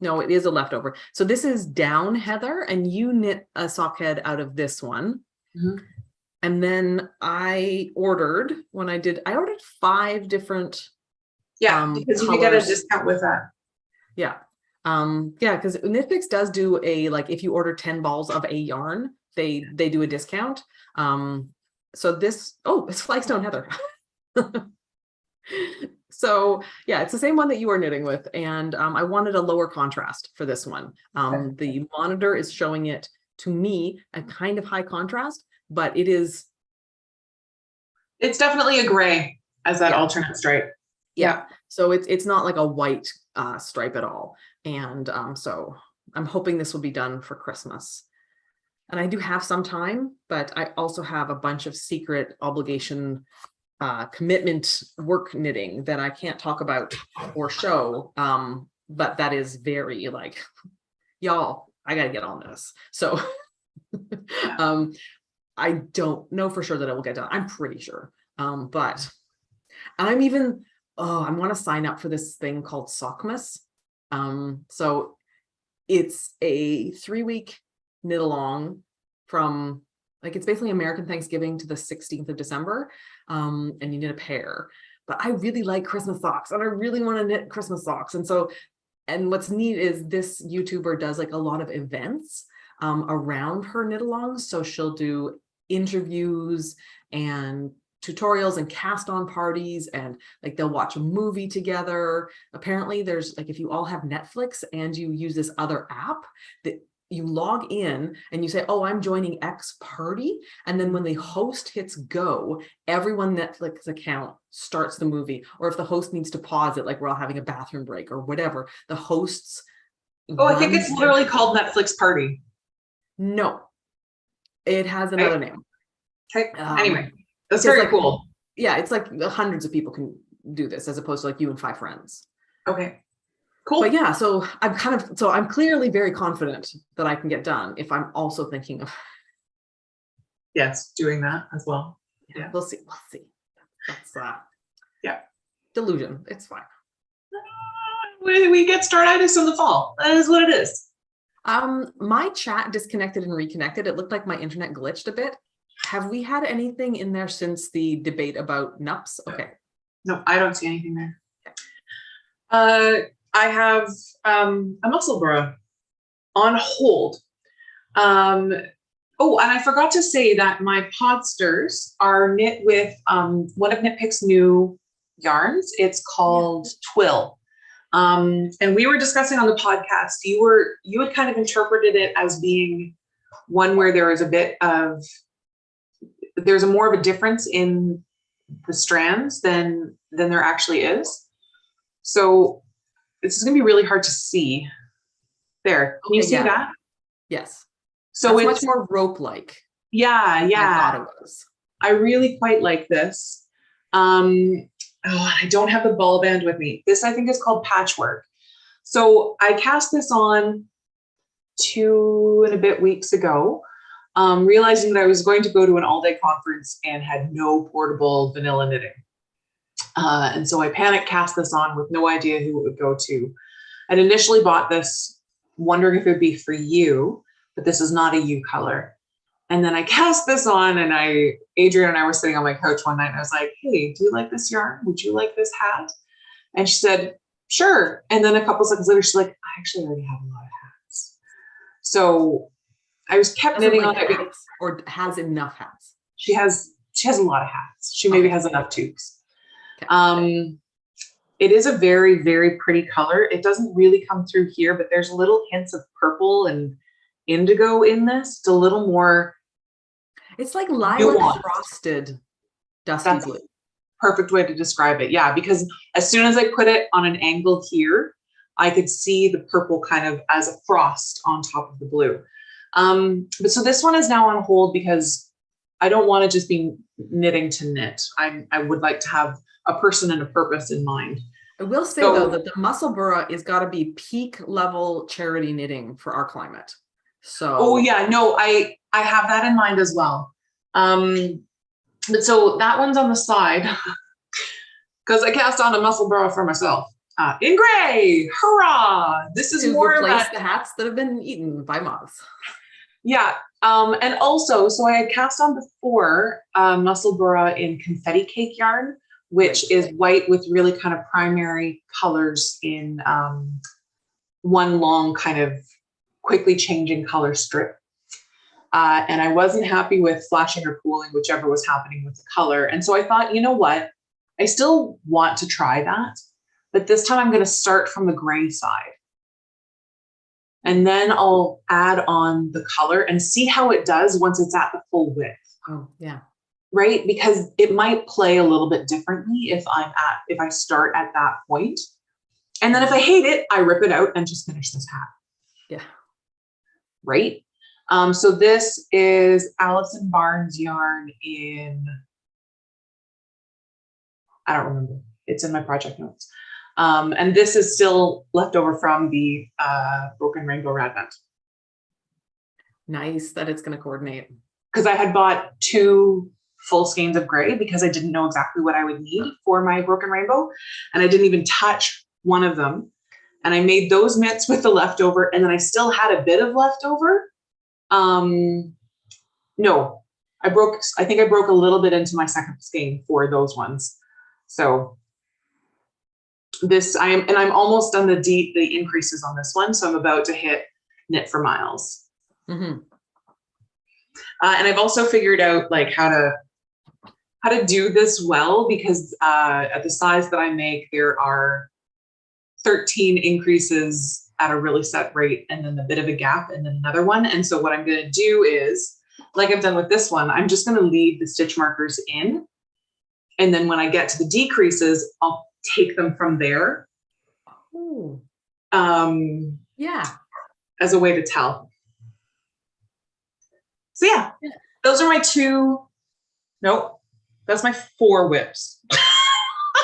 no, it is a leftover. So this is down heather, and you knit a sock head out of this one. And then I ordered, I ordered 5 different because you get a discount with that. Yeah. Yeah, because Knitpicks does do a, like, if you order 10 balls of a yarn, they do a discount. So this, it's flagstone heather. So yeah, it's the same one that you are knitting with, and I wanted a lower contrast for this one. The monitor is showing it to me a kind of high contrast, but it's definitely a gray as that alternate stripe. Yeah. So it's not like a white stripe at all. And so I'm hoping this will be done for Christmas. And I do have some time, but I also have a bunch of secret obligation commitment work knitting that I can't talk about or show. But that is very like, y'all, I gotta get on this. So I don't know for sure that it will get done. I'm pretty sure. But I'm even, I want to sign up for this thing called Sockmas. So it's a 3-week knit along from, like, it's basically American Thanksgiving to the 16th of December. And you knit a pair. But I really like Christmas socks, and I really want to knit Christmas socks. And so, and what's neat is this YouTuber does like a lot of events around her knit alongs. So she'll do interviews and tutorials and cast on parties, and like they'll watch a movie together. Apparently there's, like, if you all have Netflix and you use this other app, that you log in and you say, oh, I'm joining X party. And then when the host hits go, everyone Netflix account starts the movie. Or if the host needs to pause it, like we're all having a bathroom break or whatever, the hosts. Oh, I think it's literally called Netflix Party. No, it has another name. Okay. Anyway, that's very like, cool. Yeah, it's like hundreds of people can do this as opposed to like you and 5 friends. Okay. Cool. But yeah, so I'm clearly very confident that I can get done if I'm also thinking of doing that as well. Yeah. We'll see. That's delusion. It's fine. We get startitis in the fall. That is what it is. My chat disconnected and reconnected. It looked like my internet glitched a bit. Have we had anything in there since the debate about NUPs? Okay. No, I don't see anything there. I have a Musselburgh on hold. And I forgot to say that my Podsters are knit with one of Knitpick's new yarns. It's called Twill. And we were discussing on the podcast, you had kind of interpreted it as being one where there was there's more of a difference in the strands than there actually is. So this is going to be really hard to see. There, can you see that? Yes. So it's much more rope-like. Yeah. I thought it was. I really quite like this. I don't have the ball band with me. This, I think, is called Patchwork. So I cast this on 2 and a bit weeks ago, realizing that I was going to go to an all-day conference and had no portable vanilla knitting. And so I panic cast this on with no idea who it would go to. I'd initially bought this wondering if it would be for you, but this is not a you color. And then I cast this on, and Adrian and I were sitting on my couch one night, and I was like, hey, do you like this yarn? Would you like this hat? And she said, sure. And then a couple seconds later, she's like, I actually already have a lot of hats. So I was kept knitting on it. Or has enough hats? She has a lot of hats. She maybe has enough toques. Okay. It is a very, very pretty color. It doesn't really come through here, but there's little hints of purple and indigo in this. It's a little more. It's like lilac frosted dusty blue. Perfect way to describe it. Yeah, because as soon as I put it on an angle here, I could see the purple kind of as a frost on top of the blue. But so this one is now on hold because I don't want to just be knitting to knit. I would like to have a person and a purpose in mind. I will say though that the Musselburgh is got to be peak level charity knitting for our climate. So oh yeah, no, I have that in mind as well. But so that one's on the side because I cast on a Musselburgh for myself in gray. Hurrah! This is more replace the hats that have been eaten by moths. Yeah, and also, so I had cast on before Musselburgh in confetti cake yarn, which is white with really kind of primary colors in one long kind of quickly changing color strip. And I wasn't happy with flashing or pooling, whichever was happening with the color. And so I thought, you know what? I still want to try that, but this time I'm going to start from the gray side. And then I'll add on the color and see how it does once it's at the full width. Oh, yeah. Right? Because it might play a little bit differently if I start at that point. And then if I hate it, I rip it out and just finish this hat. Yeah. Right? So this is Alison Barnes yarn in, I don't remember. It's in my project notes. And this is still left over from the Broken Rainbow Radvent. Nice that it's going to coordinate. Because I had bought 2 full skeins of gray because I didn't know exactly what I would need for my Broken Rainbow. And I didn't even touch one of them. And I made those mitts with the leftover, and then I still had a bit of leftover. No, I think I broke a little bit into my second skein for those ones. So this, I'm almost done the increases on this one. So I'm about to hit knit for miles. Mm-hmm. And I've also figured out like how to do this well, because at the size that I make, there are 13 increases at a really set rate, and then a bit of a gap, and then another one. And so what I'm going to do is, like I've done with this one, I'm just going to leave the stitch markers in. And then when I get to the decreases, I'll take them from there. Oh. Yeah. As a way to tell. So yeah, those are my 2. Nope. That's my 4 whips.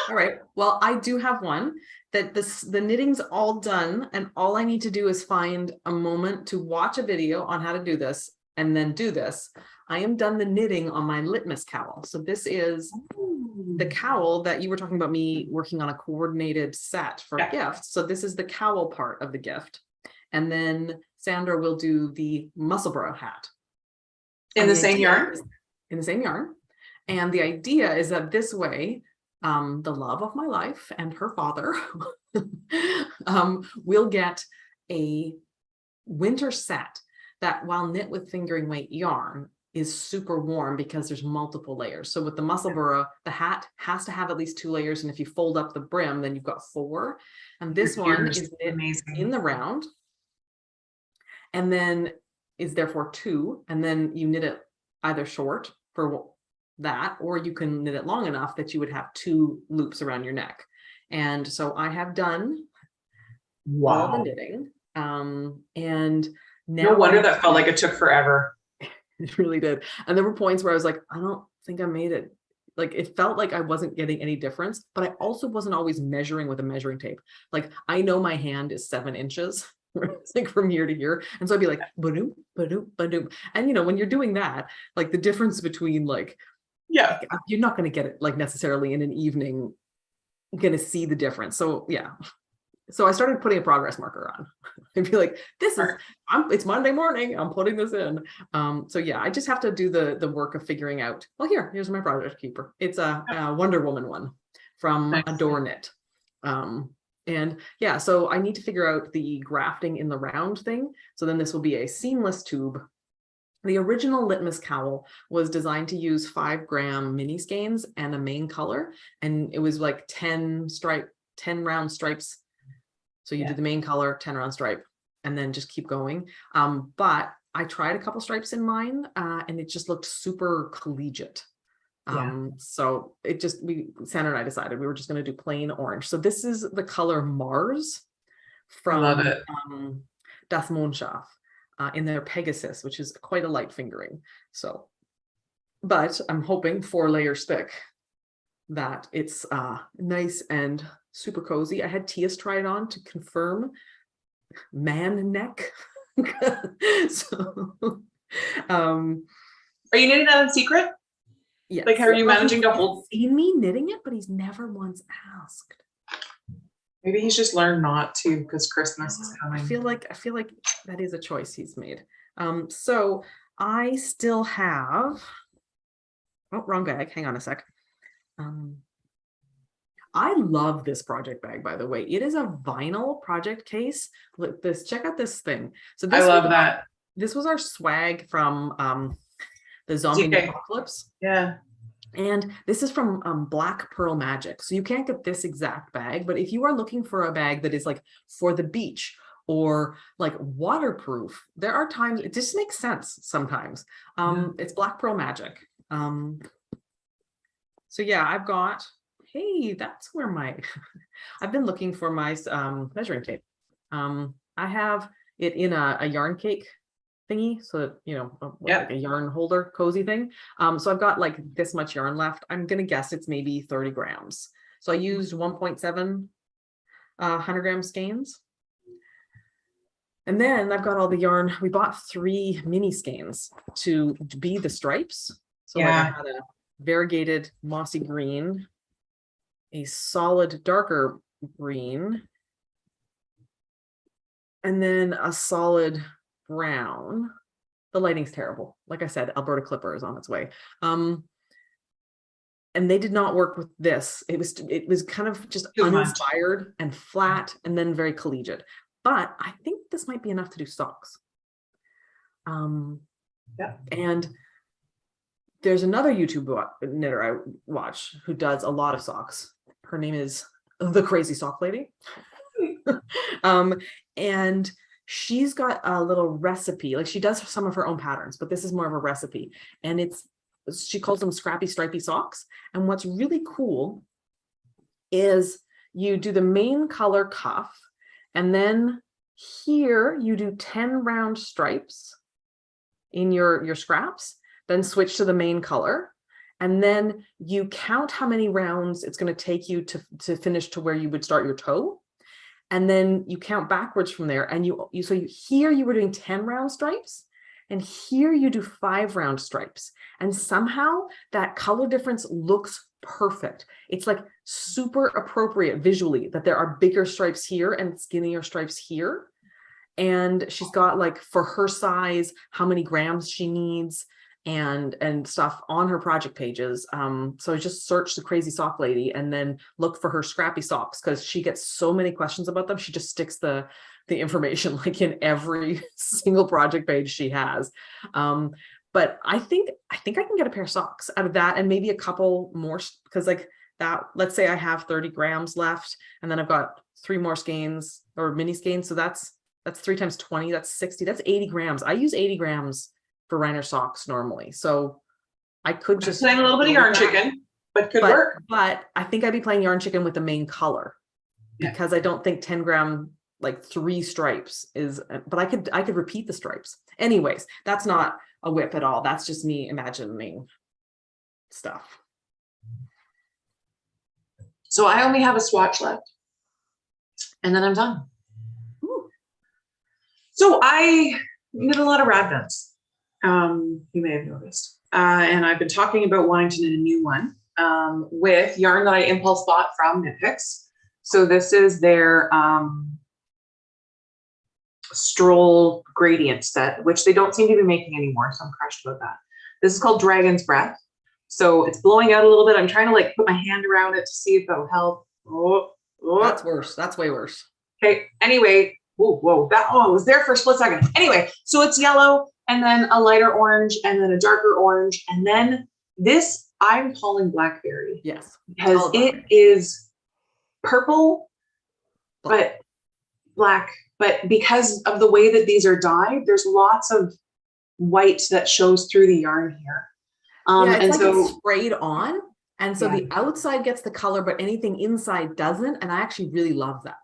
All right. Well, I do have one that the knitting's all done, and all I need to do is find a moment to watch a video on how to do this and then do this. I am done the knitting on my Litmus Cowl. So this is the cowl that you were talking about me working on a coordinated set for gifts. So this is the cowl part of the gift. And then Sandra will do the Musselburgh hat. In the same yarn? In the same yarn. And the idea is that this way, the love of my life and her father will get a winter set that, while knit with fingering weight yarn, is super warm because there's multiple layers. So with the Musselburgh, the hat has to have at least 2 layers. And if you fold up the brim, then you've got 4. And this one is knit in the round, and then is therefore 2. And then you knit it either short for that, or you can knit it long enough that you would have 2 loops around your neck. And so I have done all the knitting. And now no wonder that felt like it took forever. It really did. And there were points where I was like, I don't think I made it. Like, it felt like I wasn't getting any difference, but I also wasn't always measuring with a measuring tape. Like, I know my hand is 7 inches. Like from here to here, and so I'd be like ba-doom, ba-doom, ba-doom. And you know, when you're doing that, like the difference between like, you're not going to get it like necessarily in an evening, going to see the difference. So yeah, So I started putting a progress marker on. I'd be like, it's Monday morning, I'm putting this in. So yeah, I just have to do the work of figuring out, well, here's my project keeper. It's a Wonder Woman one from Adore Knit. And yeah, so I need to figure out the grafting in the round thing. So then this will be a seamless tube. The original Litmus Cowl was designed to use 5-gram mini skeins and a main color. And it was like 10 round stripes. So you do the main color, 10 round stripe, and then just keep going. But I tried a couple stripes in mine and it just looked super collegiate. So it just, Sandra and I decided we were just going to do plain orange. So this is the color Mars from Das Mondschaf in their Pegasus, which is quite a light fingering. So, but I'm hoping 4 layers thick that it's nice and super cozy. I had Tias try it on to confirm man neck. So, are you knitting that in secret? Yes. Like, how are you managing to hold? He's seen me knitting it, but he's never once asked. Maybe he's just learned not to because Christmas is coming. I feel like that is a choice he's made. So I still have. Oh, wrong bag. Hang on a sec. I love this project bag, by the way. It is a vinyl project case. Look this. Check out this thing. So this I love that. This was our swag from the zombie apocalypse. Yeah. And this is from Black Pearl Magic. So you can't get this exact bag, but if you are looking for a bag that is like for the beach or like waterproof, there are times it just makes sense sometimes. It's Black Pearl Magic. So yeah, I've got, hey, that's where my, I've been looking for my measuring tape. I have it in a yarn cake thingy, so that, you know, like a yarn holder cozy thing. So I've got like this much yarn left. I'm gonna guess it's maybe 30 grams. So I used 1.7 100-gram skeins. And then I've got all the yarn. We bought 3 mini skeins to be the stripes. So like I had a variegated mossy green, a solid darker green, and then a solid brown. The lighting's terrible. Like I said, Alberta Clipper is on its way. And they did not work with this. It was kind of just uninspired and flat and then very collegiate. But I think this might be enough to do socks. And there's another YouTube knitter I watch who does a lot of socks. Her name is The Crazy Sock Lady. And she's got a little recipe, like she does some of her own patterns, but this is more of a recipe. And she calls them scrappy stripy socks. And what's really cool is you do the main color cuff, and then here you do 10 round stripes in your scraps, then switch to the main color. And then you count how many rounds it's going to take you to finish to where you would start your toe. And then you count backwards from there. And here you were doing 10 round stripes, and here you do 5 round stripes. And somehow that color difference looks perfect. It's like super appropriate visually that there are bigger stripes here and skinnier stripes here. And she's got, like, for her size, how many grams she needs and stuff on her project pages. So I just search The Crazy Sock Lady and then look for her scrappy socks, because she gets so many questions about them. She just sticks the information like in every single project page she has. But I think I can get a pair of socks out of that, and maybe a couple more, because like that, let's say I have 30 grams left, and then I've got 3 more skeins or mini skeins. So that's 3 times 20, that's 60, that's 80 grams. I use 80 grams for Reiner socks normally. So I could just playing a little bit of yarn chicken, but could work. But I think I'd be playing yarn chicken with the main color, because I don't think 10 gram, like 3 stripes is, but I could repeat the stripes. Anyways, that's not a whip at all. That's just me imagining stuff. So I only have a swatch left, and then I'm done. Ooh. So I knit a lot of rad nuts. You may have noticed. And I've been talking about wanting to knit a new one with yarn that I impulse bought from Knit Picks. So this is their Stroll gradient set, which they don't seem to be making anymore. So I'm crushed about that. This is called Dragon's Breath. So it's blowing out a little bit. I'm trying to like put my hand around it to see if that'll help. Oh. That's worse. That's way worse. Okay. Anyway, whoa, that it was there for a split second. Anyway, so it's yellow and then a lighter orange and then a darker orange. And then this I'm calling blackberry. Yes. Because it is purple, but black. But because of the way that these are dyed, there's lots of white that shows through the yarn here. Yeah, and it's like so it's sprayed on. And so the outside gets the color, but anything inside doesn't. And I actually really love that.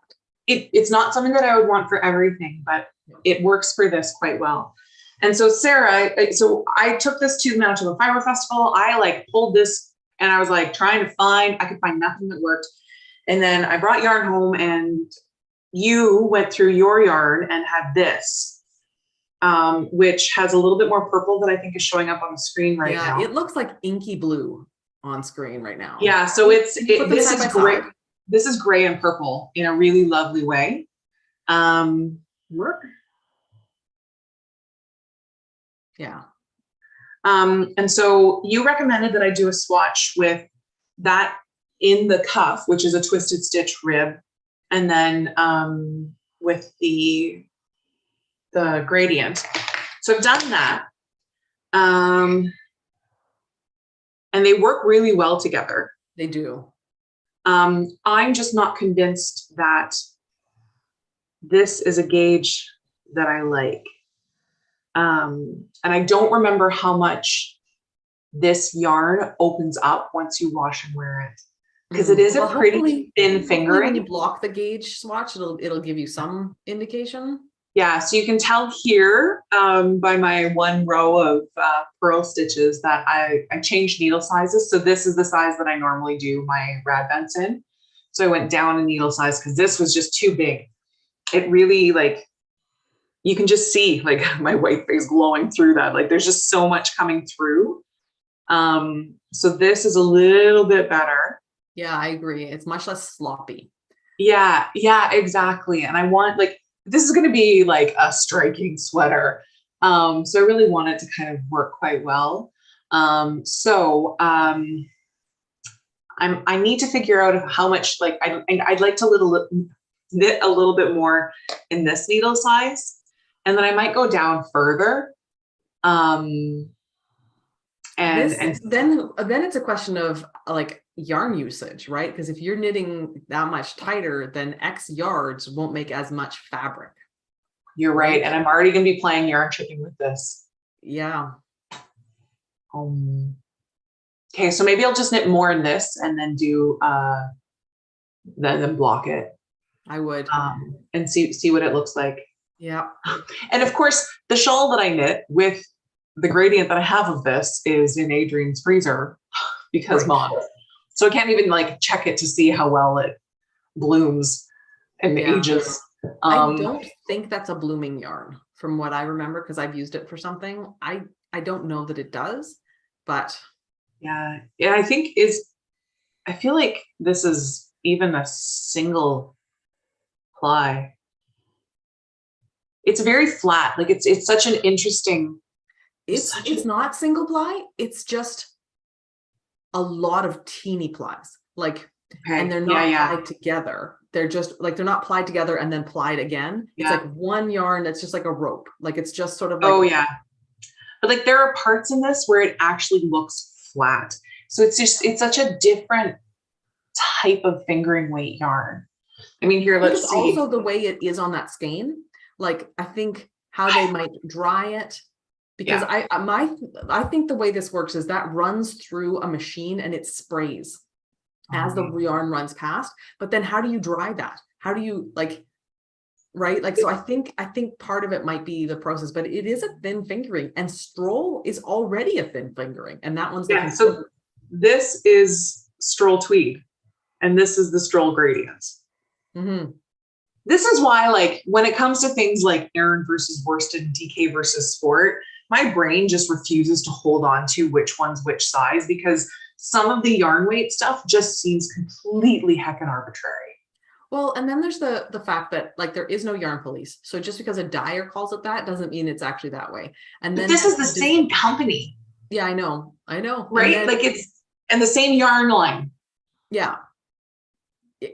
It's not something that I would want for everything, but it works for this quite well. And so Serra, so I took this to the Manitoba Fiber Festival. I like pulled this and I was like trying to I could find nothing that worked. And then I brought yarn home and you went through your yarn and had this, which has a little bit more purple that I think is showing up on the screen right now. Yeah, it looks like inky blue on screen right now. Yeah, so this is great. This is gray and purple in a really lovely way. Work. Yeah. And so you recommended that I do a swatch with that in the cuff, which is a twisted stitch rib, and then with the gradient. So I've done that. And they work really well together. They do. I'm just not convinced that this is a gauge that I like. And I don't remember how much this yarn opens up once you wash and wear it. Because it is a pretty thin fingering. When you block the gauge swatch, it'll give you some indication. Yeah, so you can tell here by my one row of purl stitches that I changed needle sizes. So this is the size that I normally do my rad vents in. So I went down a needle size because this was just too big. It really you can just see like my white face glowing through that. Like there's just so much coming through. So this is a little bit better. Yeah, I agree. It's much less sloppy. Yeah, exactly. And I want this is going to be like a striking sweater. So I really want it to kind of work quite well. I need to figure out how much, I'd like to knit a little bit more in this needle size, and then I might go down further. And then it's a question of like yarn usage, right? Because if you're knitting that much tighter, then X yards won't make as much fabric. You're right. And I'm already going to be playing yarn tripping with this. Yeah. Okay, so maybe I'll just knit more in this and then do then block it. I would. And see what it looks like. Yeah. And of course, the shawl that I knit with the gradient that I have of this is in Adrian's freezer because mod. So I can't even check it to see how well it blooms and ages. I don't think that's a blooming yarn from what I remember because I've used it for something. I don't know that it does, but yeah, I feel like this is even a single ply. It's very flat. It's such an interesting. It's not single ply. It's just a lot of teeny plies, and they're not plied together. They're just they're not plied together and then plied again. Yeah. It's like one yarn that's just like a rope. It's just sort of but there are parts in this where it actually looks flat. So it's such a different type of fingering weight yarn. I mean, here, let's see. Also the way it is on that skein. I think how they might dry it. Because I think the way this works is that runs through a machine and it sprays as the yarn runs past. But then how do you dry that? How do you right? So I think part of it might be the process, but it is a thin fingering, and Stroll is already a thin fingering, and that one's so this is Stroll tweed, and this is the Stroll gradients. Mm-hmm. This is why, when it comes to things like Aran versus worsted, DK versus sport, my brain just refuses to hold on to which one's which size, because some of the yarn weight stuff just seems completely heckin' arbitrary. Well, and then there's the fact that like there is no yarn police. So just because a dyer calls it that doesn't mean it's actually that way. And But then this is the same company. Yeah, I know. Right? Then, like and the same yarn line. Yeah.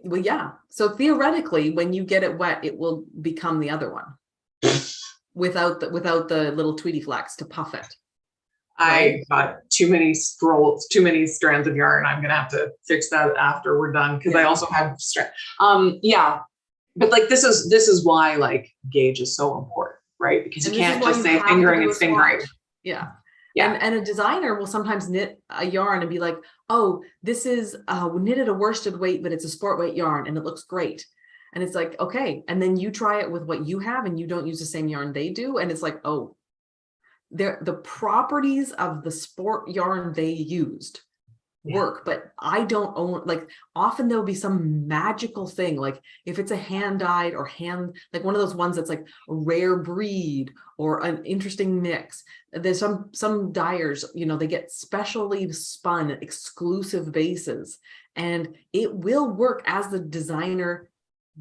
Well, yeah. So theoretically, when you get it wet, it will become the other one without the little Tweety flax to puff it. Right? I got too many strands of yarn. I'm gonna have to fix that after we're done because I also have yeah. But like this is why like gauge is so important, right? Because you can't just say fingering and fingering. Yeah. Yeah. And a designer will sometimes knit a yarn and be like, oh, this is knitted a worsted weight, but it's a sport weight yarn and it looks great. And it's like, okay. And then you try it with what you have and you don't use the same yarn they do. And it's like, oh, the properties of the sport yarn they used work, but I don't own, like often there'll be some magical thing, like if it's a hand dyed or like one of those ones that's like a rare breed or an interesting mix. There's some dyers, you know, they get specially spun exclusive bases and it will work as the designer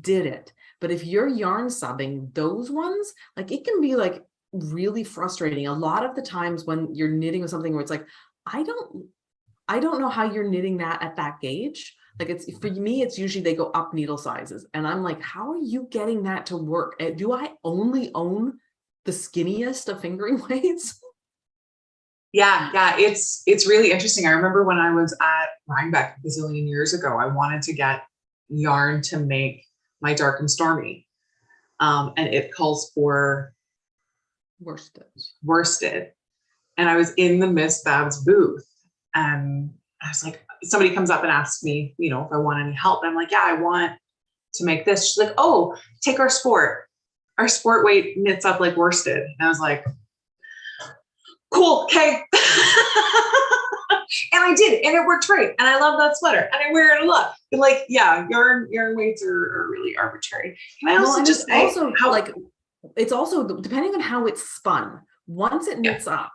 did it. But if you're yarn subbing those ones, like it can be like really frustrating a lot of the times when you're knitting with something where it's like, I don't know how you're knitting that at that gauge. Like it's, for me, it's usually they go up needle sizes. And I'm like, how are you getting that to work? Do I only own the skinniest of fingering weights? Yeah. It's really interesting. I remember when I was at Rhinebeck a bazillion years ago, I wanted to get yarn to make my dark and stormy. And it calls for worsted. And I was in the Miss Babs booth. And I was like, somebody comes up and asks me, you know, if I want any help. And I'm like, yeah, I want to make this. She's like, oh, take our sport. Our sport weight knits up like worsted. And I was like, cool, okay. And I did, and it worked great. And I love that sweater, and I wear it a lot. But like, yeah, yarn weights are really arbitrary. Can I also just say it's also depending on how it's spun. Once it knits up,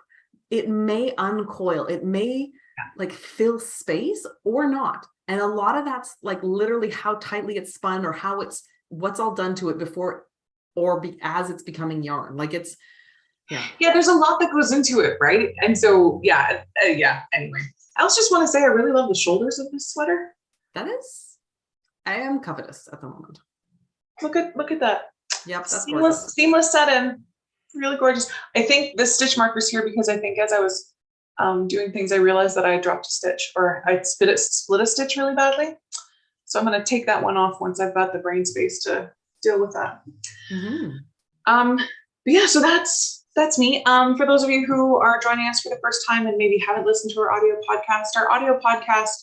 it may uncoil. It may like fill space or not. And a lot of that's like literally how tightly it's spun or how what's all done to it before as it's becoming yarn. Like it's, there's a lot that goes into it, right? And so, anyway. I also just want to say I really love the shoulders of this sweater. I am covetous at the moment. Look at that. Yep, that's seamless set-in. Really gorgeous. I think the stitch marker's here because I think as I was doing things, I realized that I had dropped a stitch or I split a stitch really badly. So I'm going to take that one off once I've got the brain space to deal with that. But yeah, so that's me. For those of you who are joining us for the first time and maybe haven't listened to our audio podcast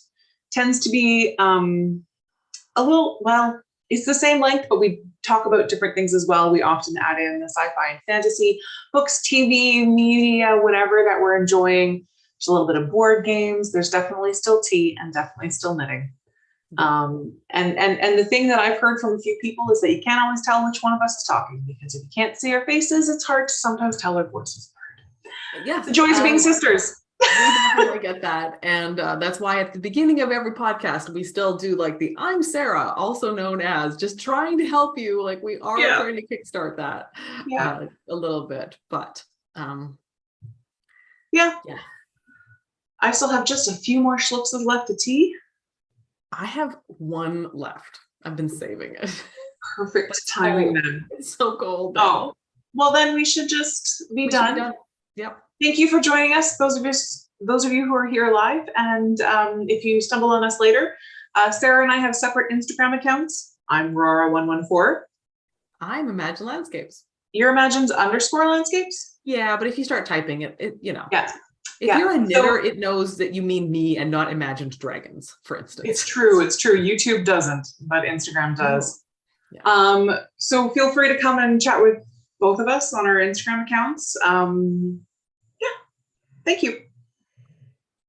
tends to be it's the same length, but we talk about different things as well. We often add in the sci-fi and fantasy, books, TV, media, whatever that we're enjoying. There's a little bit of board games. There's definitely still tea and definitely still knitting. And the thing that I've heard from a few people is that you can't always tell which one of us is talking because if you can't see our faces, it's hard to sometimes tell our voices apart. Yeah, the joys of being sisters. We definitely get that, and that's why at the beginning of every podcast we still do like the "I'm Serra," also known as, just trying to help you. Like we are trying to kickstart that a little bit, but I still have just a few more schlips left to tea. I have one left. I've been saving it. Perfect timing then. It's so cold. Oh, well then we should just be done. Yep. Thank you for joining us, those of you who are here live. And if you stumble on us later, Sarah and I have separate Instagram accounts. I'm Rora114. I'm Imagine Landscapes. You're Imagines _landscapes? Yeah, but if you start typing it, you know. Yeah. If you're a knitter, it knows that you mean me and not imagined dragons, for instance. It's true. YouTube doesn't, but Instagram does. Yeah. So feel free to come and chat with both of us on our Instagram accounts. Thank you.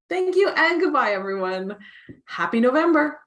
Thank you, and goodbye, everyone. Happy November.